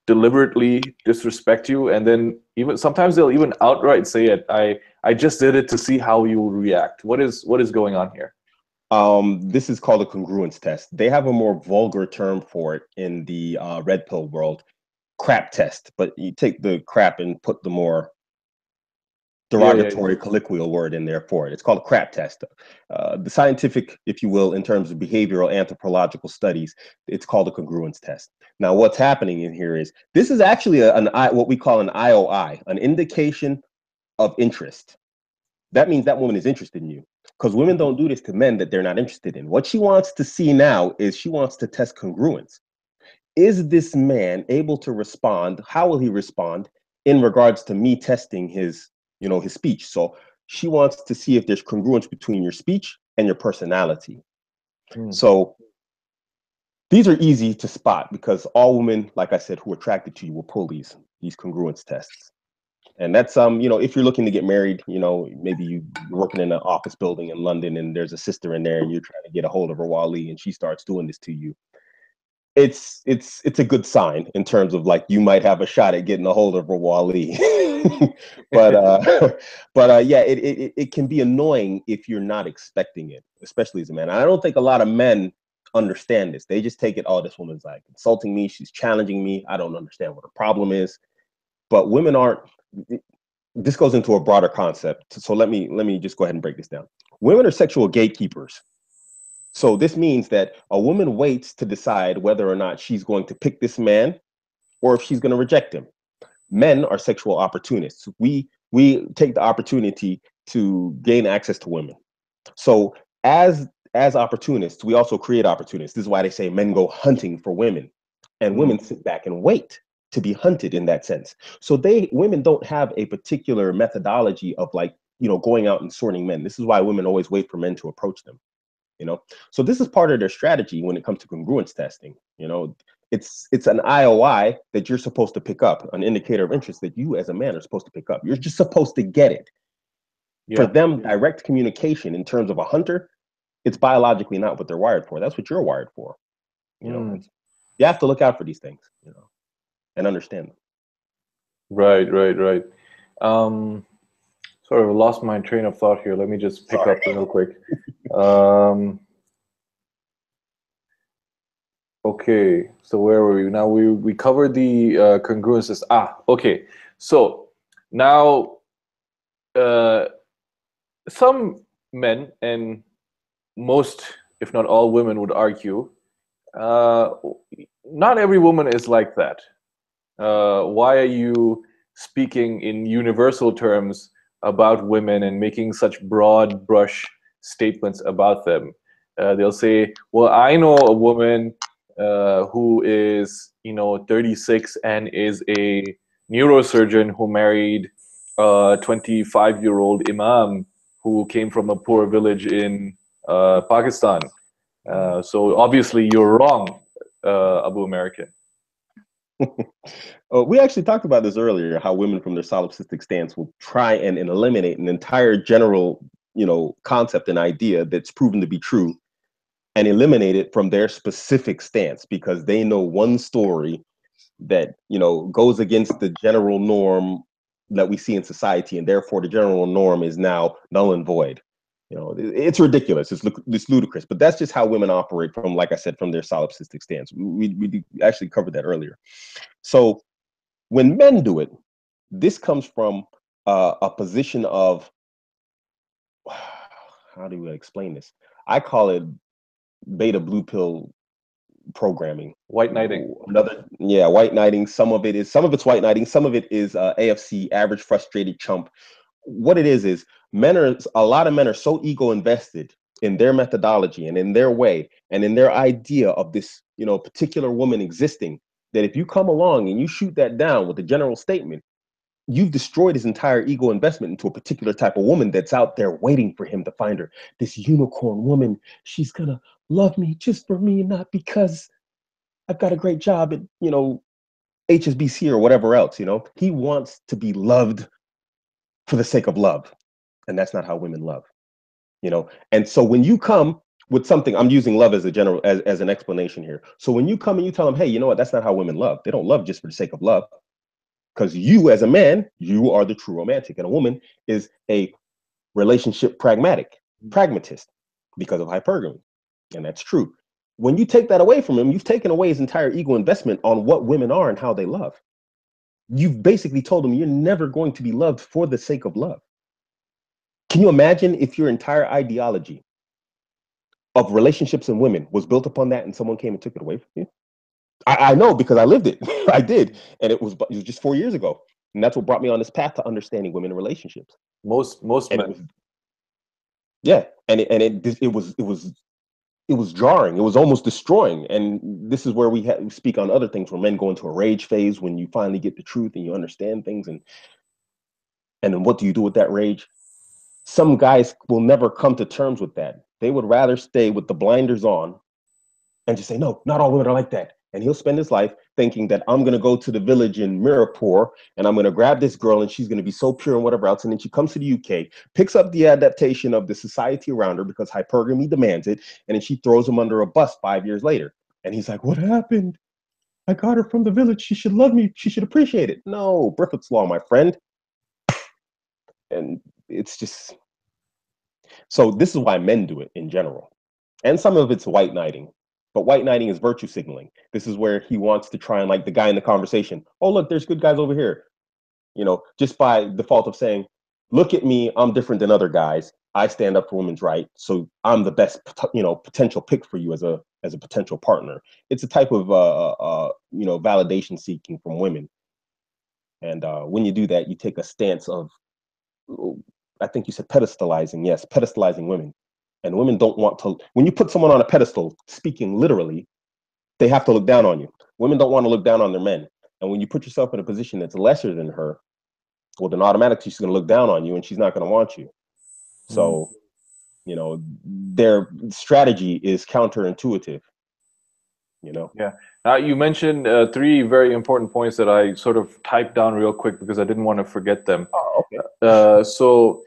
deliberately disrespect you, and then even sometimes they'll even outright say it. I just did it to see how you will react. What is going on here? This is called a congruence test. They have a more vulgar term for it in the red pill world, crap test. But you take the crap and put the more Yeah. derogatory colloquial word in there for it. It's called a crap test. The scientific, if you will, in terms of behavioral anthropological studies, it's called a congruence test. Now, what's happening in here is this is actually what we call an IOI, an indication of interest. That means that woman is interested in you, because women don't do this to men that they're not interested in. What she wants to see now is she wants to test congruence. Is this man able to respond? How will he respond in regards to me testing his, his speech? So she wants to see if there's congruence between your speech and your personality. So these are easy to spot because all women, like I said, who are attracted to you will pull these congruence tests. And that's if you're looking to get married, maybe you're working in an office building in London and there's a sister in there and you're trying to get a hold of her Wally and she starts doing this to you. It's a good sign in terms of like you might have a shot at getting a hold of her Wally. but yeah, it can be annoying if you're not expecting it, especially as a man. And I don't think a lot of men understand this. They just take it, oh, this woman's like insulting me, she's challenging me, I don't understand what her problem is. But women aren't. This goes into a broader concept. So let me just go ahead and break this down. Women are sexual gatekeepers. So this means that a woman waits to decide whether or not she's going to pick this man or if she's going to reject him. Men are sexual opportunists. We take the opportunity to gain access to women. So as opportunists, we also create opportunists. This is why they say men go hunting for women, and women sit back and wait to be hunted in that sense. So women don't have a particular methodology of like, going out and sorting men. This is why women always wait for men to approach them. So this is part of their strategy when it comes to congruence testing. It's an IOI that you're supposed to pick up, an indicator of interest that you as a man are supposed to pick up. You're just supposed to get it. For them, direct communication in terms of a hunter, it's biologically not what they're wired for. That's what you're wired for. You have to look out for these things, and understand them. Right. Sort of lost my train of thought here. Let me just pick up real quick. Okay, so where were we? Now we covered the congruences. Okay. So now some men and most, if not all women, would argue not every woman is like that. Why are you speaking in universal terms about women and making such broad brush statements about them? They'll say, well, I know a woman who is 36 and is a neurosurgeon who married a 25-year-old imam who came from a poor village in Pakistan. So obviously you're wrong, Abuamerican. We actually talked about this earlier, how women from their solipsistic stance will try and eliminate an entire general, concept and idea that's proven to be true and eliminate it from their specific stance because they know one story that, goes against the general norm that we see in society. And therefore the general norm is now null and void. It's ridiculous. It's ludicrous, but that's just how women operate from, like I said, from their solipsistic stance. We actually covered that earlier. So when men do it, this comes from a position of, how do we explain this? I call it beta blue pill programming. White knighting. White knighting. Some of it's white knighting. Some of it is AFC, average frustrated chump. What it is a lot of men are so ego invested in their methodology and in their way and in their idea of this, particular woman existing, that if you come along and you shoot that down with a general statement, you've destroyed his entire ego investment into a particular type of woman that's out there waiting for him to find her. This unicorn woman, she's gonna love me just for me, not because I've got a great job at, HSBC or whatever else. He wants to be loved for the sake of love. And that's not how women love, And so when you come with something, I'm using love as a general, as an explanation here. So when you come and you tell them, hey, you know what, that's not how women love. They don't love just for the sake of love. Because you, as a man, you are the true romantic. And a woman is a relationship pragmatist because of hypergamy. And that's true. When you take that away from him, you've taken away his entire ego investment on what women are and how they love. You've basically told him you're never going to be loved for the sake of love. Can you imagine if your entire ideology of relationships and women was built upon that and someone came and took it away from you? I know because I lived it. I did. And it was just 4 years ago. And that's what brought me on this path to understanding women and relationships. Most men. It was jarring. It was almost destroying. And this is where we speak on other things, where men go into a rage phase when you finally get the truth and you understand things. And then what do you do with that rage? Some guys will never come to terms with that. They would rather stay with the blinders on and just say, no, not all women are like that. And he'll spend his life thinking that I'm going to go to the village in Mirapur and I'm going to grab this girl and she's going to be so pure and whatever else. And then she comes to the UK, picks up the adaptation of the society around her because hypergamy demands it. And then she throws him under a bus 5 years later. And he's like, what happened? I got her from the village. She should love me. She should appreciate it. No, Griffith's Law, my friend. And it's just, so this is why men do it in general. And some of it's white knighting. But white knighting is virtue signaling. This is where he wants to try and, like the guy in the conversation, oh, look, there's good guys over here. Just by default of saying, look at me, I'm different than other guys. I stand up for women's rights. So I'm the best, potential pick for you as a potential partner. It's a type of, validation seeking from women. And when you do that, you take a stance of, I think you said pedestalizing. Yes, pedestalizing women. And women don't want to, when you put someone on a pedestal, speaking literally, they have to look down on you. Women don't want to look down on their men. And when you put yourself in a position that's lesser than her, well, then automatically she's going to look down on you and she's not going to want you. So, their strategy is counterintuitive, Yeah. Now, you mentioned 3 very important points that I sort of typed down real quick because I didn't want to forget them. Oh, okay. So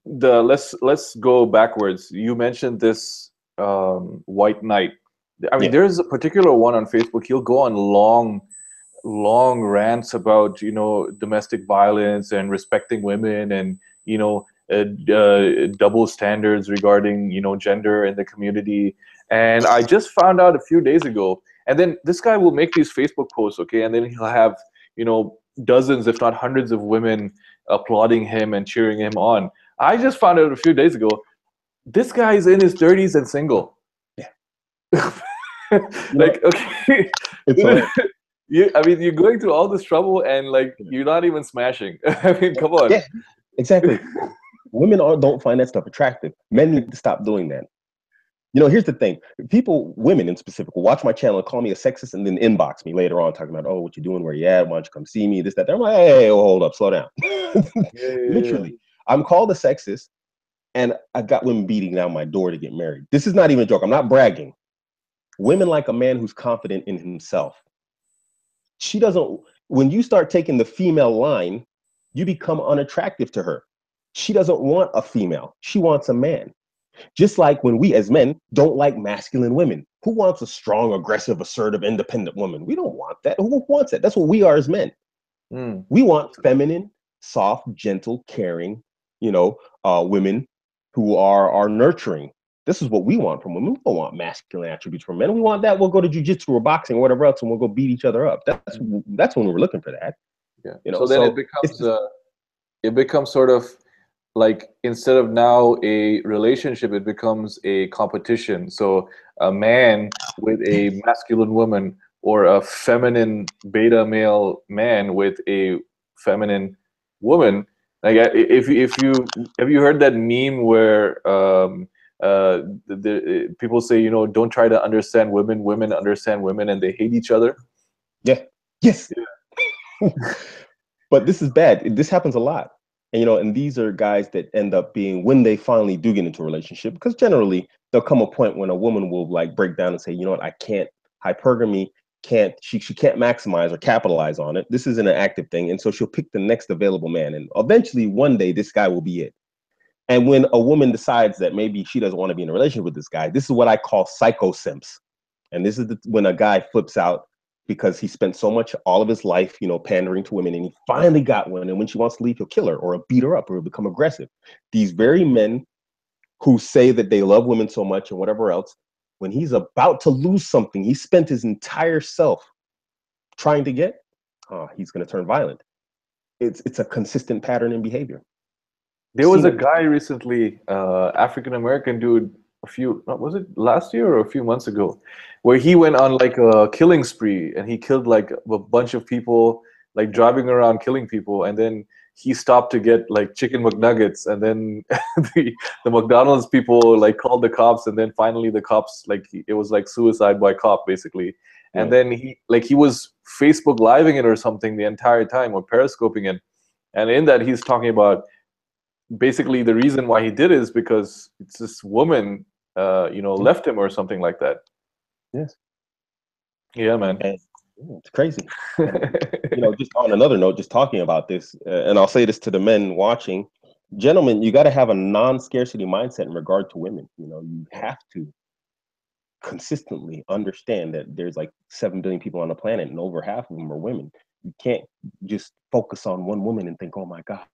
let's go backwards. You mentioned this white knight. I mean, there's a particular one on Facebook. He'll go on long rants about domestic violence and respecting women and double standards regarding gender in the community. And I just found out a few days ago. And then this guy will make these Facebook posts, okay, and then he'll have dozens, if not hundreds, of women applauding him and cheering him on. I just found out a few days ago, this guy is in his 30s and single. Yeah. Like, okay. You're going through all this trouble and you're not even smashing. I mean, come on. Yeah, exactly. Women don't find that stuff attractive. Men need to stop doing that. Here's the thing. Women in specific, will watch my channel and call me a sexist and then inbox me later on talking about, oh, what you doing, where you at, why don't you come see me, this, that. I'm like, hey, hold up, slow down. Literally, I'm called a sexist and I got women beating down my door to get married. This is not even a joke. I'm not bragging. Women like a man who's confident in himself. When you start taking the female line, you become unattractive to her. She doesn't want a female. She wants a man. Just like when we as men don't like masculine women. Who wants a strong, aggressive, assertive, independent woman? We don't want that. Who wants that? That's what we are as men. We want feminine, soft, gentle, caring, women who are nurturing. This is what we want from women. We don't want masculine attributes from men. We want that. We'll go to jiu-jitsu or boxing or whatever else, and we'll go beat each other up. That's when we were looking for that. Yeah. So then it becomes sort of like instead of now a relationship, it becomes a competition. So a man with a masculine woman, or a feminine beta male man with a feminine woman. Like if you have you heard that meme where people say, you know, don't try to understand women, women understand women, and they hate each other. Yeah. Yes. But this is bad. This happens a lot. And, you know, and these are guys that end up being, when they finally do get into a relationship, because generally there'll come a point when a woman will like break down and say, you know what, I can't, hypergamy she can't maximize or capitalize on it. This isn't an active thing. And so she'll pick the next available man. And eventually one day this guy will be it. And when a woman decides that maybe she doesn't want to be in a relationship with this guy, this is what I call psychosimps. And this is when a guy flips out because he spent so much, all of his life, you know, pandering to women, and he finally got one. And when she wants to leave, he'll kill her or he'll beat her up or he'll become aggressive. These very men who say that they love women so much and whatever else, when he's about to lose something he spent his entire self trying to get, he's going to turn violent. It's a consistent pattern in behavior. There was a guy recently, African American dude, was it last year or a few months ago, where he went on like a killing spree and he killed like a bunch of people, like driving around killing people, and then he stopped to get like chicken McNuggets, and then the McDonald's people like called the cops, and then finally the cops, like it was like suicide by cop basically. And then he was Facebook living it or something the entire time, or periscoping it, and in that he's talking about basically the reason why he did it is because it's this woman, you know, left him or something like that. Yes. Yeah, man. And, it's crazy. And, you know, just on another note, just talking about this, and I'll say this to the men watching, gentlemen, you got to have a non-scarcity mindset in regard to women. You know, you have to consistently understand that there's like 7 billion people on the planet and over half of them are women. You can't just focus on one woman and think, oh my gosh,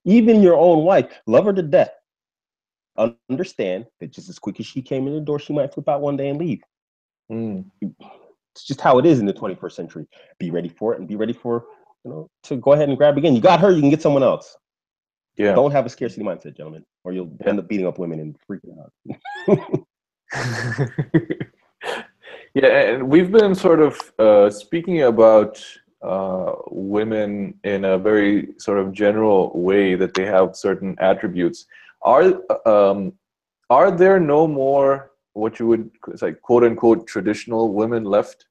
even your own wife, love her to death. Understand that just as quick as she came in the door, she might flip out one day and leave. It's just how it is in the 21st century. Be ready for it and be ready for, you know, to go ahead and grab again. You got her, you can get someone else. Yeah. Don't have a scarcity mindset, gentlemen, or you'll end up beating up women and freaking out. Yeah, and we've been sort of speaking about women in a very sort of general way, that they have certain attributes. Are there no more what you would say, quote unquote, traditional women left?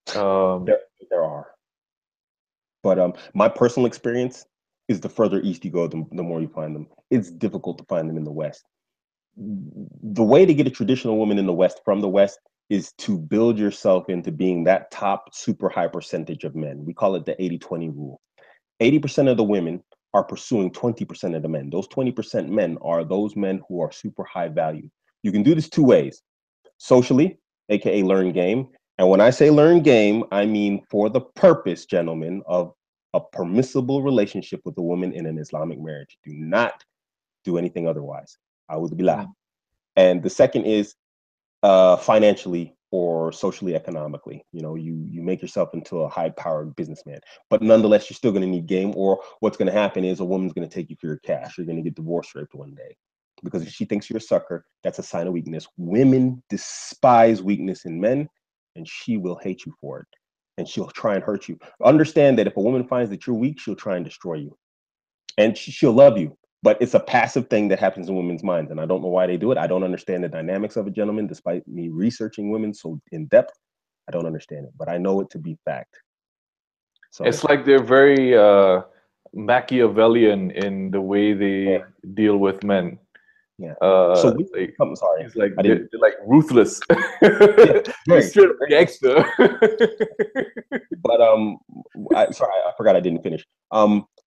There are, but my personal experience is the further east you go, the more you find them. It's difficult to find them in the West. The way to get a traditional woman in the West from the West is to build yourself into being that top super high percentage of men. We call it the 80-20 rule. 80% of the women are pursuing 20% of the men. Those 20% men are those men who are super high value. You can do this 2 ways. Socially, aka learn game. And when I say learn game, I mean for the purpose, gentlemen, of a permissible relationship with a woman in an Islamic marriage. Do not do anything otherwise. A'udhu billah. And the second is financially or socially, economically. You know, you make yourself into a high-powered businessman, but nonetheless, you're still going to need game. Or what's going to happen is a woman's going to take you for your cash. You're going to get divorce raped one day, because if she thinks you're a sucker, that's a sign of weakness. Women despise weakness in men, and she will hate you for it, and she'll try and hurt you. Understand that if a woman finds that you're weak, she'll try and destroy you, and she'll love you. But it's a passive thing that happens in women's minds, and I don't know why they do it. I don't understand the dynamics of it, gentlemen. Despite me researching women so in depth, I don't understand it, but I know it to be fact. So it's like they're very Machiavellian in the way they deal with men. Yeah. So I'm sorry. He's like they're like ruthless. Straight gangster. But sorry, I forgot I didn't finish.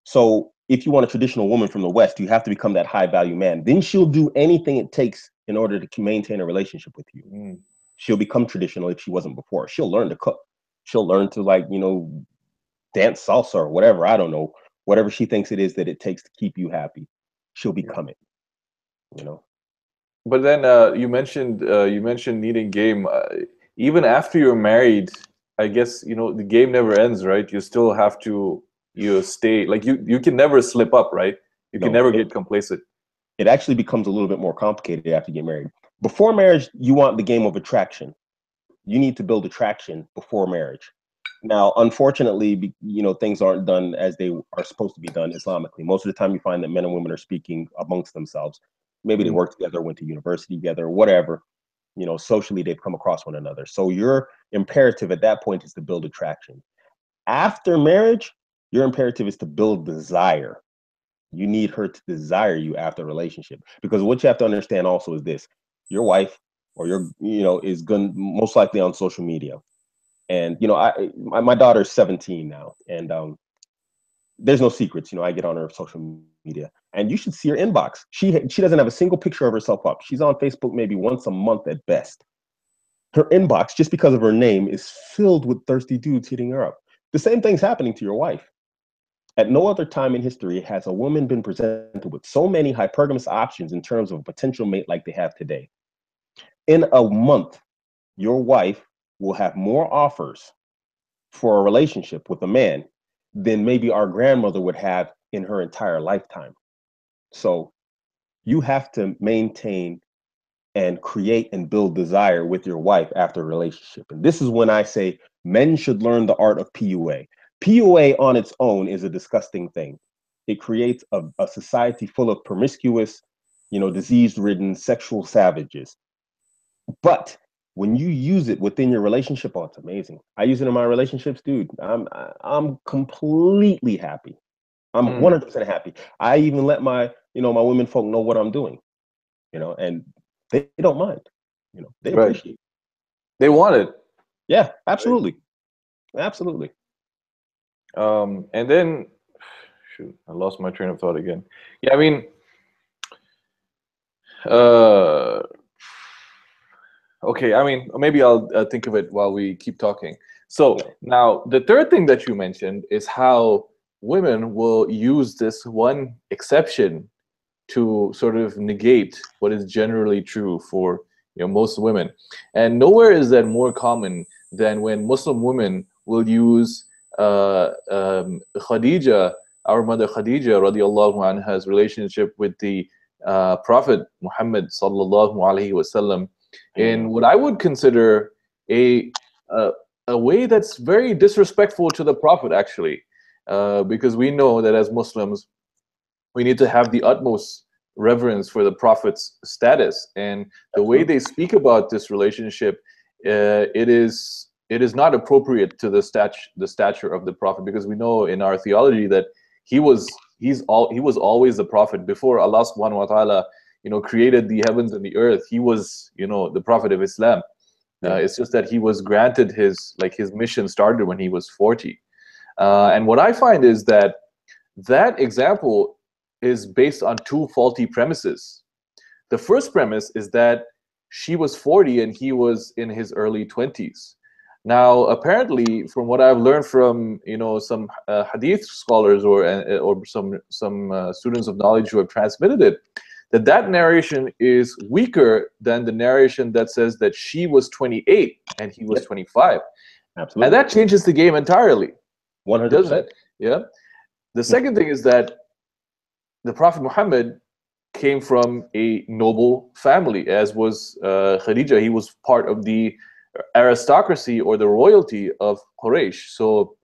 So if you want a traditional woman from the West, you have to become that high value man. Then she'll do anything it takes in order to maintain a relationship with you. She'll become traditional if she wasn't before. She'll learn to cook. She'll learn to, like, you know, dance salsa or whatever. I don't know. Whatever she thinks it is that it takes to keep you happy, she'll become it. You know. But then you mentioned needing game. Even after you're married, I guess, you know, the game never ends, right? You still have to stay, like you can never slip up, right? You can never get complacent. It actually becomes a little bit more complicated after you get married. Before marriage, you want the game of attraction. You need to build attraction before marriage. Now, unfortunately, things aren't done as they are supposed to be done Islamically. Most of the time, you find that men and women are speaking amongst themselves. Maybe they work together, went to university together, whatever. Socially, they've come across one another. So your imperative at that point is to build attraction. After marriage, your imperative is to build desire. You need her to desire you after a relationship. Because what you have to understand also is this: your wife or is going most likely on social media. And my daughter's 17 now, and there's no secrets. I get on her social media, and you should see her inbox. She doesn't have a single picture of herself up. She's on Facebook maybe once a month at best. Her inbox, just because of her name, is filled with thirsty dudes hitting her up. The same thing's happening to your wife. At no other time in history has a woman been presented with so many hypergamous options in terms of a potential mate like they have today. In a month, your wife will have more offers for a relationship with a man than maybe our grandmother would have in her entire lifetime. So you have to maintain and create and build desire with your wife after a relationship. And this is when I say men should learn the art of PUA. PUA on its own is a disgusting thing. It creates a society full of promiscuous, disease-ridden sexual savages. But when you use it within your relationship, it's amazing. I use it in my relationships, dude. I'm completely happy. I'm 100% happy. I even let my women folk know what I'm doing, and they don't mind. They appreciate it. They want it. Yeah, absolutely. Absolutely. And then, shoot, I lost my train of thought again. Yeah, I mean, okay, I mean, maybe I'll think of it while we keep talking. So now, the third thing that you mentioned is how women will use this one exception to sort of negate what is generally true for most women. And nowhere is that more common than when Muslim women will use Khadija, our mother Khadija radiallahu anha's relationship with the Prophet Muhammad sallallahu alaihi wasallam in what I would consider a way that's very disrespectful to the Prophet, actually, because we know that as Muslims we need to have the utmost reverence for the Prophet's status, and the way they speak about this relationship, it is not appropriate to the stature of the Prophet, because we know in our theology that he was always the Prophet before Allah subhanahu wa ta'ala created the heavens and the earth. He was the Prophet of Islam. It's just that he was granted his mission started when he was 40. And what I find is that example is based on two faulty premises. The first premise is that she was 40 and he was in his early 20s. Now, apparently, from what I've learned from some hadith scholars or some students of knowledge who have transmitted it, that narration is weaker than the narration that says that she was 28 and he was 25. Absolutely. And that changes the game entirely. 100%. Yeah. The second thing is that the Prophet Muhammad came from a noble family, as was Khadija. He was part of the aristocracy or the royalty of Quraysh. So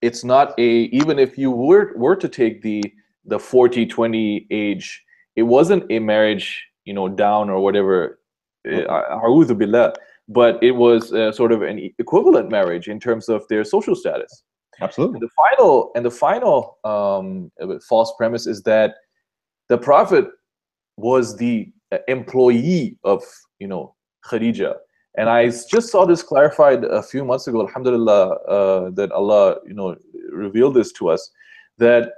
it's not even if you were to take the 40-20 age, it wasn't a marriage down or whatever, a'udhu billah, but it was sort of an equivalent marriage in terms of their social status. Absolutely. And the final false premise is that the Prophet was the employee of Khadija. And I just saw this clarified a few months ago, alhamdulillah, that Allah revealed this to us, that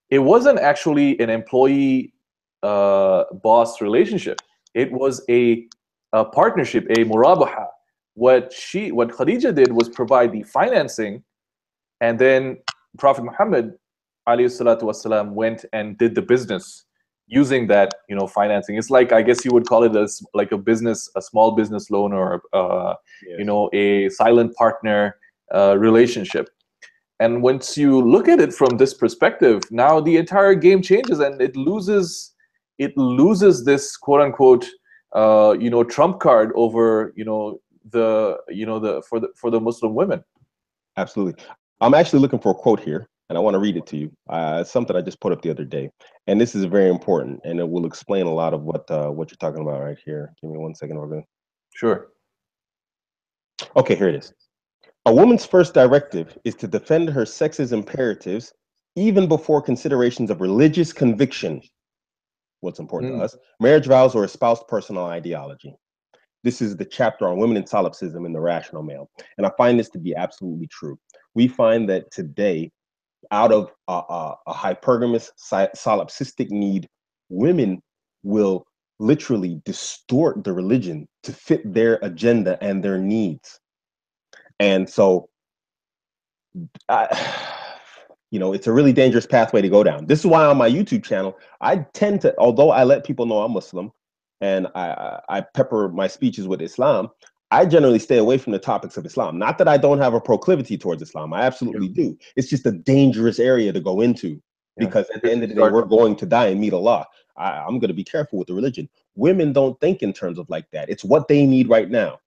it wasn't actually an employee boss relationship. It was a partnership, a murabaha. What Khadija did was provide the financing, and then Prophet Muhammad alayhi salatu wasalam went and did the business using that financing. It's like, I guess you would call it as like a small business loan, or a silent partner relationship. And once you look at it from this perspective, now the entire game changes, and it loses this quote unquote trump card over for the Muslim women. Absolutely. I'm actually looking for a quote here, and I want to read it to you. It's something I just put up the other day, and this is very important, and it will explain a lot of what you're talking about right here. Give me 1 second, Organ. Sure. Okay, here it is. A woman's first directive is to defend her sex's imperatives even before considerations of religious conviction, what's important to us, marriage vows, or espoused personal ideology. This is the chapter on women and solipsism in the rational male. And I find this to be absolutely true. We find that today, out of a hypergamous solipsistic need, women will literally distort the religion to fit their agenda and their needs. And so, it's a really dangerous pathway to go down. This is why on my YouTube channel, I tend to, although I let people know I'm Muslim and I pepper my speeches with Islam, I generally stay away from the topics of Islam. Not that I don't have a proclivity towards Islam. I absolutely do. It's just a dangerous area to go into because at the end of the day, we're going to die and meet Allah. I'm going to be careful with the religion. Women don't think in terms of like that. It's what they need right now.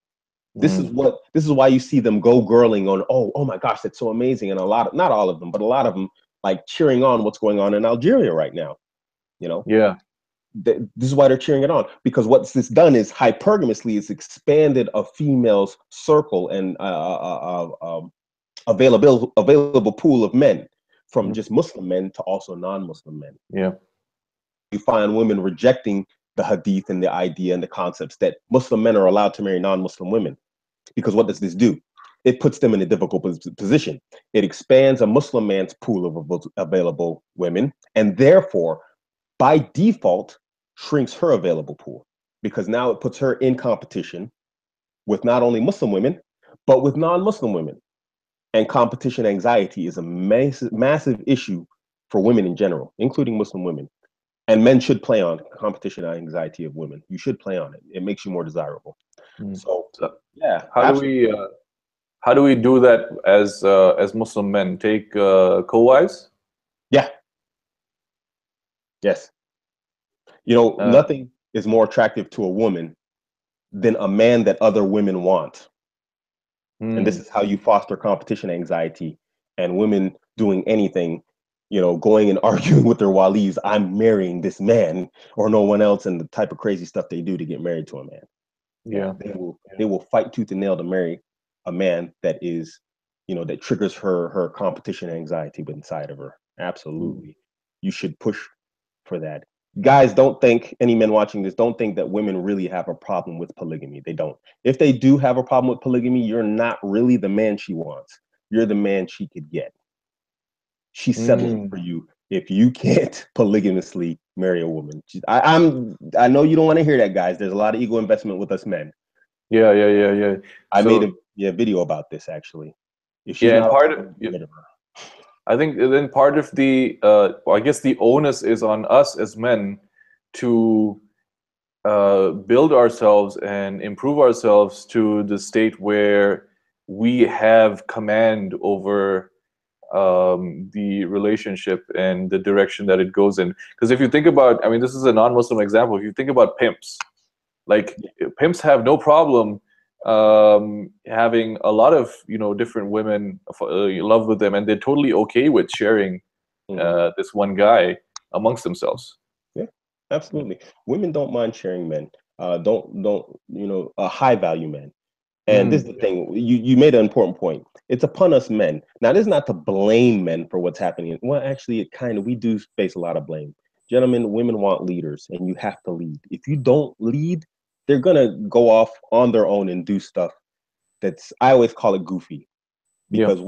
This is why you see them go girling on, oh my gosh, that's so amazing. And not all of them, but a lot of them like cheering on what's going on in Algeria right now. Yeah. This is why they're cheering it on, because what's this done is hypergamously it's expanded a female's circle and available pool of men from just Muslim men to also non-Muslim men. Yeah. You find women rejecting the hadith and the idea and the concepts that Muslim men are allowed to marry non-Muslim women. Because what does this do? It puts them in a difficult position. It expands a Muslim man's pool of available women, and therefore, by default, shrinks her available pool. Because now it puts her in competition with not only Muslim women, but with non-Muslim women. And competition anxiety is a massive issue for women in general, including Muslim women. And men should play on competition anxiety of women. You should play on it. It makes you more desirable. So yeah. How do we do that as Muslim men? Take co-wives? Yeah. Yes. Nothing is more attractive to a woman than a man that other women want. And this is how you foster competition anxiety and women doing anything, going and arguing with their walis, I'm marrying this man or no one else, and the type of crazy stuff they do to get married to a man. Yeah. They will fight tooth and nail to marry a man that is, that triggers her competition anxiety inside of her. Absolutely. You should push for that. Guys, don't think, any men watching this, don't think that women really have a problem with polygamy. They don't. If they do have a problem with polygamy, you're not really the man she wants. You're the man she could get. She's settling for you if you can't polygamously marry a woman. I know you don't want to hear that, guys. There's a lot of ego investment with us men. Yeah. I made a video about this actually. If she's not part of it, I think then part of the I guess the onus is on us as men to build ourselves and improve ourselves to the state where we have command over the relationship and the direction that it goes in. Because if you think about, this is a non-Muslim example. If you think about pimps, like pimps have no problem having a lot of different women love with them, and they're totally okay with sharing this one guy amongst themselves. Yeah, absolutely. Women don't mind sharing men. Don't high value men. And this is the thing, you made an important point. It's upon us men. Now, this is not to blame men for what's happening. Well, actually, we do face a lot of blame. Gentlemen, women want leaders, and you have to lead. If you don't lead, they're gonna go off on their own and do stuff I always call it goofy. Because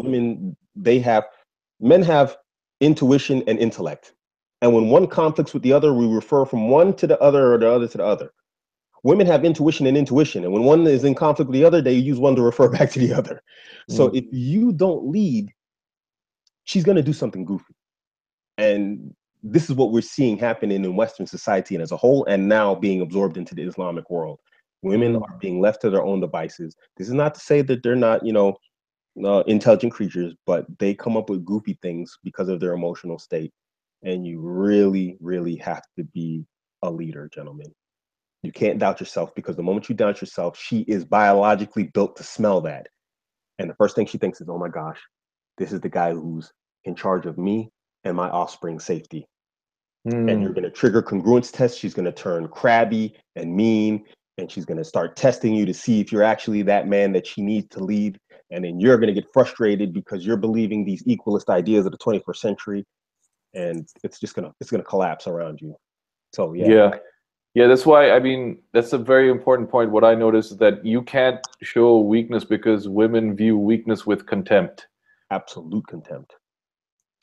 men have intuition and intellect. And when one conflicts with the other, we refer from one to the other or the other to the other. Women have intuition and intuition. And when one is in conflict with the other, they use one to refer back to the other. So if you don't lead, she's going to do something goofy. And this is what we're seeing happening in Western society and as a whole, and now being absorbed into the Islamic world. Women are being left to their own devices. This is not to say that they're not, intelligent creatures, but they come up with goofy things because of their emotional state. And you really, really have to be a leader, gentlemen. You can't doubt yourself, because the moment you doubt yourself, she is biologically built to smell that. And the first thing she thinks is, oh my gosh, this is the guy who's in charge of me and my offspring's safety. And you're going to trigger congruence tests. She's going to turn crabby and mean, and she's going to start testing you to see if you're actually that man that she needs to lead. And then you're going to get frustrated because you're believing these equalist ideas of the 21st century, and it's going to collapse around you. So yeah, that's why, I mean, that's a very important point. What I noticed is that you can't show weakness because women view weakness with contempt. absolute contempt.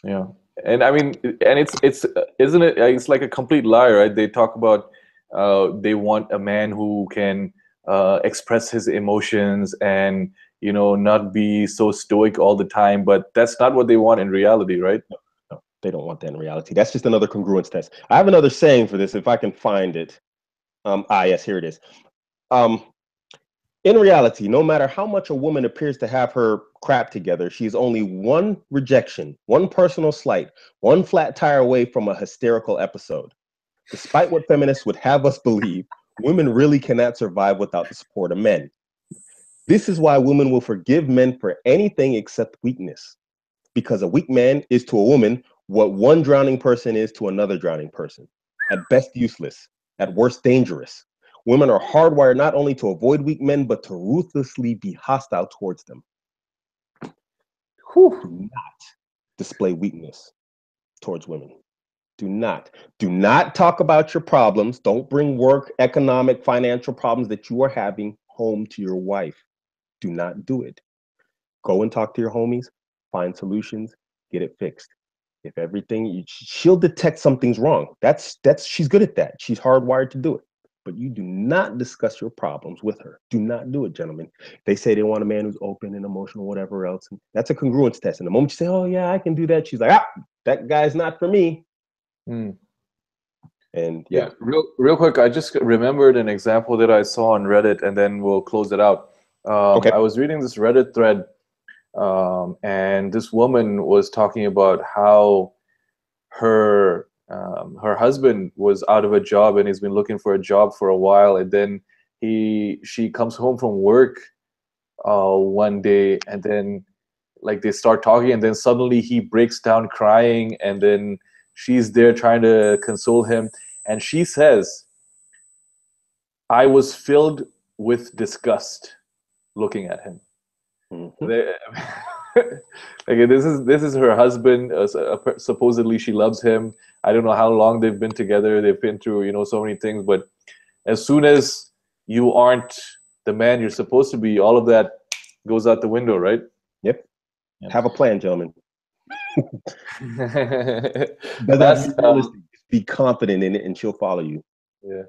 Yeah. And I mean, and it's isn't it, it's like a complete lie, right? They talk about they want a man who can express his emotions and, you know, not be so stoic all the time, but that's not what they want in reality, right? No, they don't want that in reality. That's just another congruence test. I have another saying for this if I can find it. Yes, here it is. In reality, no matter how much a woman appears to have her crap together, she's only one rejection, one personal slight, one flat tire away from a hysterical episode. Despite what feminists would have us believe, women really cannot survive without the support of men. This is why women will forgive men for anything except weakness. Because a weak man is to a woman what one drowning person is to another drowning person. At best, useless. At worst, dangerous. Women are hardwired not only to avoid weak men, but to ruthlessly be hostile towards them. Do not display weakness towards women. Do not. Do not talk about your problems. Don't bring work, economic, financial problems that you are having home to your wife. Do not do it. Go and talk to your homies, find solutions, get it fixed. If everything, she'll detect something's wrong. That's she's good at that. She's hardwired to do it. But you do not discuss your problems with her. Do not do it, gentlemen. They say they want a man who's open and emotional, whatever else. And that's a congruence test. And the moment you say, "Oh yeah, I can do that," she's like, that guy's not for me. Mm. And Yeah, real quick, I just remembered an example that I saw on Reddit, and then we'll close it out. Okay. I was reading this Reddit thread, and this woman was talking about how her husband was out of a job, and he's been looking for a job for a while, and then she comes home from work one day, and then like they start talking, and then suddenly he breaks down crying, and then she's there trying to console him, and she says, "I was filled with disgust looking at him." Okay, this is her husband. Supposedly she loves him. I don't know how long they've been together. They've been through, you know, so many things. But as soon as you aren't the man you're supposed to be, all of that goes out the window, right? Yep. Have a plan, gentlemen. Doesn't have to Last, be realistic. Be confident in it, and she'll follow you. yeah.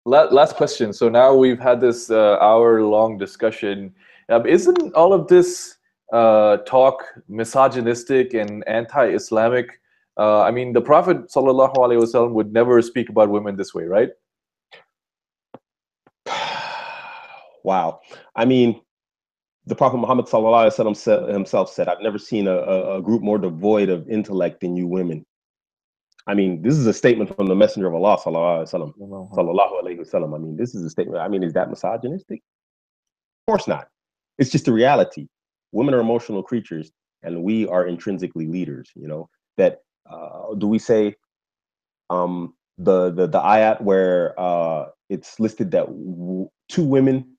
Last question. So now we've had this hour-long discussion. Isn't all of this talk misogynistic and anti-Islamic? I mean, the Prophet ﷺ would never speak about women this way, right? Wow. I mean, the Prophet Muhammad sallallahu himself said, "I've never seen a group more devoid of intellect than you women." I mean, this is a statement from the Messenger of Allah sallallahu alaihi wasallam. I mean, this is a statement. I mean, is that misogynistic? Of course not. It's just a reality. Women are emotional creatures, and we are intrinsically leaders. You know that. Do we say the ayat where it's listed that two women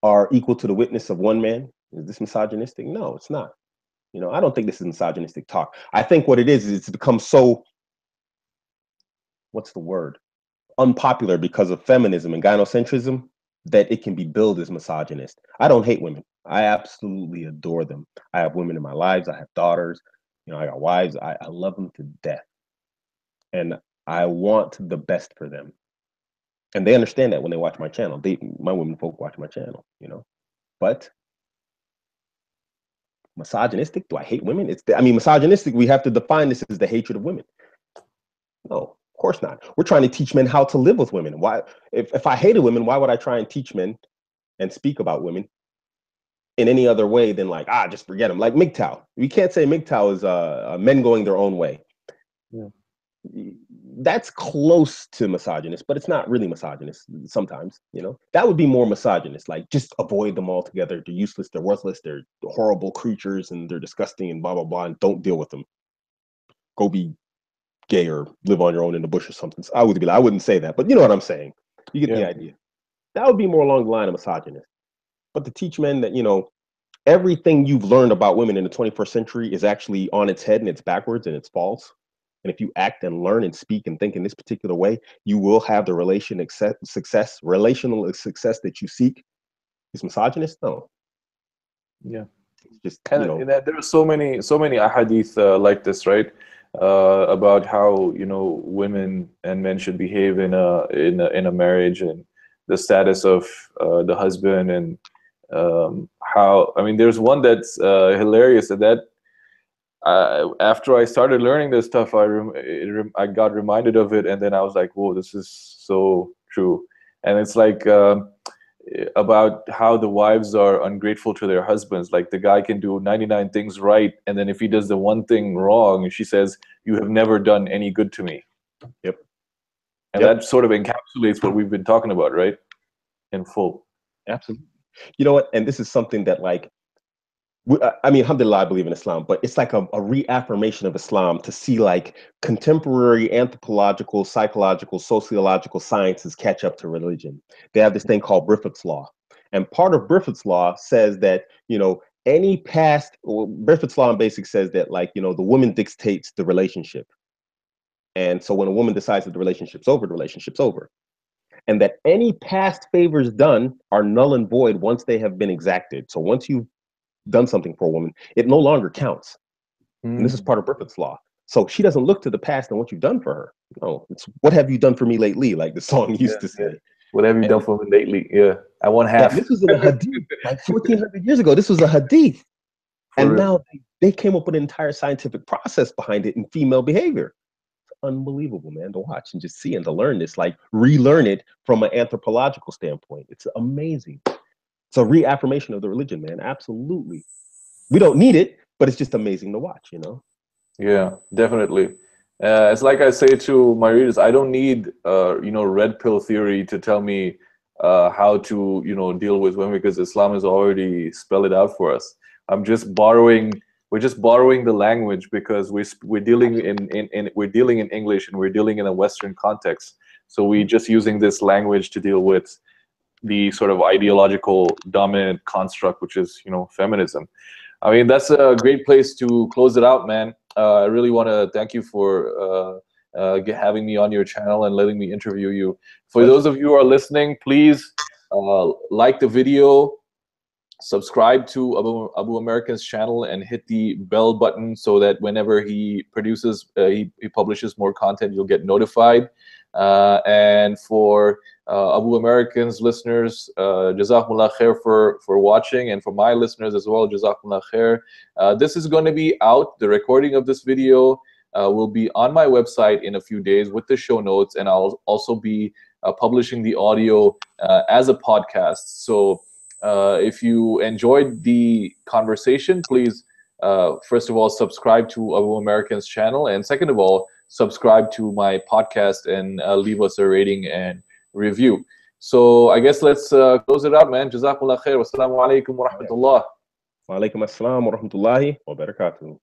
are equal to the witness of one man? Is this misogynistic? No, it's not. You know, I don't think this is misogynistic talk. I think what it is it's become so, what's the word? Unpopular because of feminism and gynocentrism that it can be billed as misogynist. I don't hate women. I absolutely adore them. I have women in my lives. I have daughters. You know, I got wives. I love them to death. And I want the best for them. And they understand that when they watch my channel. My women folk watch my channel, you know. But misogynistic? Do I hate women? Misogynistic, we have to define this as the hatred of women. No, of course not. We're trying to teach men how to live with women. Why, if I hated women, why would I try and teach men and speak about women in any other way than like, just forget them. Like MGTOW. We can't say MGTOW is men going their own way. Yeah. That's close to misogynist, but it's not really misogynist sometimes, you know. That would be more misogynist, like just avoid them altogether. They're useless, they're worthless, they're horrible creatures, and they're disgusting and blah, blah, blah, and don't deal with them. Go be gay or live on your own in the bush or something. So I wouldn't say that, but you know what I'm saying. You get the idea. That would be more along the line of misogynist. But to teach men that, you know, everything you've learned about women in the 21st century is actually on its head and it's backwards and it's false. And if you act and learn and speak and think in this particular way, you will have the relational success that you seek. Is misogynist? No. Yeah. Just, and, you know, and there are so many ahadith like this, right? About how, you know, women and men should behave in a marriage, and the status of the husband, and how, I mean, there's one that's hilarious, that after I started learning this stuff, I got reminded of it, and then I was like, whoa, this is so true. And it's like about how the wives are ungrateful to their husbands. Like, the guy can do 99 things right, and then if he does the one thing wrong, she says, you have never done any good to me. Yep. And that sort of encapsulates what we've been talking about, right? In full. Absolutely. You know what? And this is something that, like, I mean, alhamdulillah, I believe in Islam, but it's like a reaffirmation of Islam to see like contemporary anthropological, psychological, sociological sciences catch up to religion. They have this thing called Briffith's Law. And part of Briffith's Law says that, you know, any past, Briffith's Law in basic says that, like, you know, the woman dictates the relationship. And so when a woman decides that the relationship's over, the relationship's over. And that any past favors done are null and void once they have been exacted. So once you've done something for a woman, it no longer counts. And this is part of Briffith's Law. So she doesn't look to the past and what you've done for her. No, it's what have you done for me lately, like the song used to say. What have you done for me lately? Yeah, I want half. This was in a hadith, like 1,400 years ago. This was a hadith. And now they came up with an entire scientific process behind it in female behavior. It's unbelievable, man, to watch and just see and to learn this, like relearn it from an anthropological standpoint. It's amazing. It's a reaffirmation of the religion, man. Absolutely. We don't need it, but it's just amazing to watch, you know? Yeah, definitely. It's like I say to my readers, I don't need, you know, red pill theory to tell me how to, you know, deal with women, because Islam has already spelled it out for us. We're just borrowing the language, because we're dealing in English, and we're dealing in a Western context. So we're just using this language to deal with the sort of ideological dominant construct, which is, you know, feminism. I mean, that's a great place to close it out, man. I really want to thank you for having me on your channel and letting me interview you. For those of you who are listening, please like the video, subscribe to Abuamerican's channel, and hit the bell button so that whenever he produces, he publishes more content, you'll get notified. And for Abuamerican's listeners, Jazakumullah khair for watching, and for my listeners as well, Jazakumullah khair. This is going to be out. The recording of this video will be on my website in a few days with the show notes, and I'll also be publishing the audio as a podcast. So if you enjoyed the conversation, please, first of all, subscribe to Abuamerican's channel, and second of all, subscribe to my podcast and leave us a rating and review. So I guess let's close it out, man. Jazakumullah khair. Wassalamu alaikum wa rahmatullah. Wa alaikum assalam wa rahmatullahi wa barakatuh.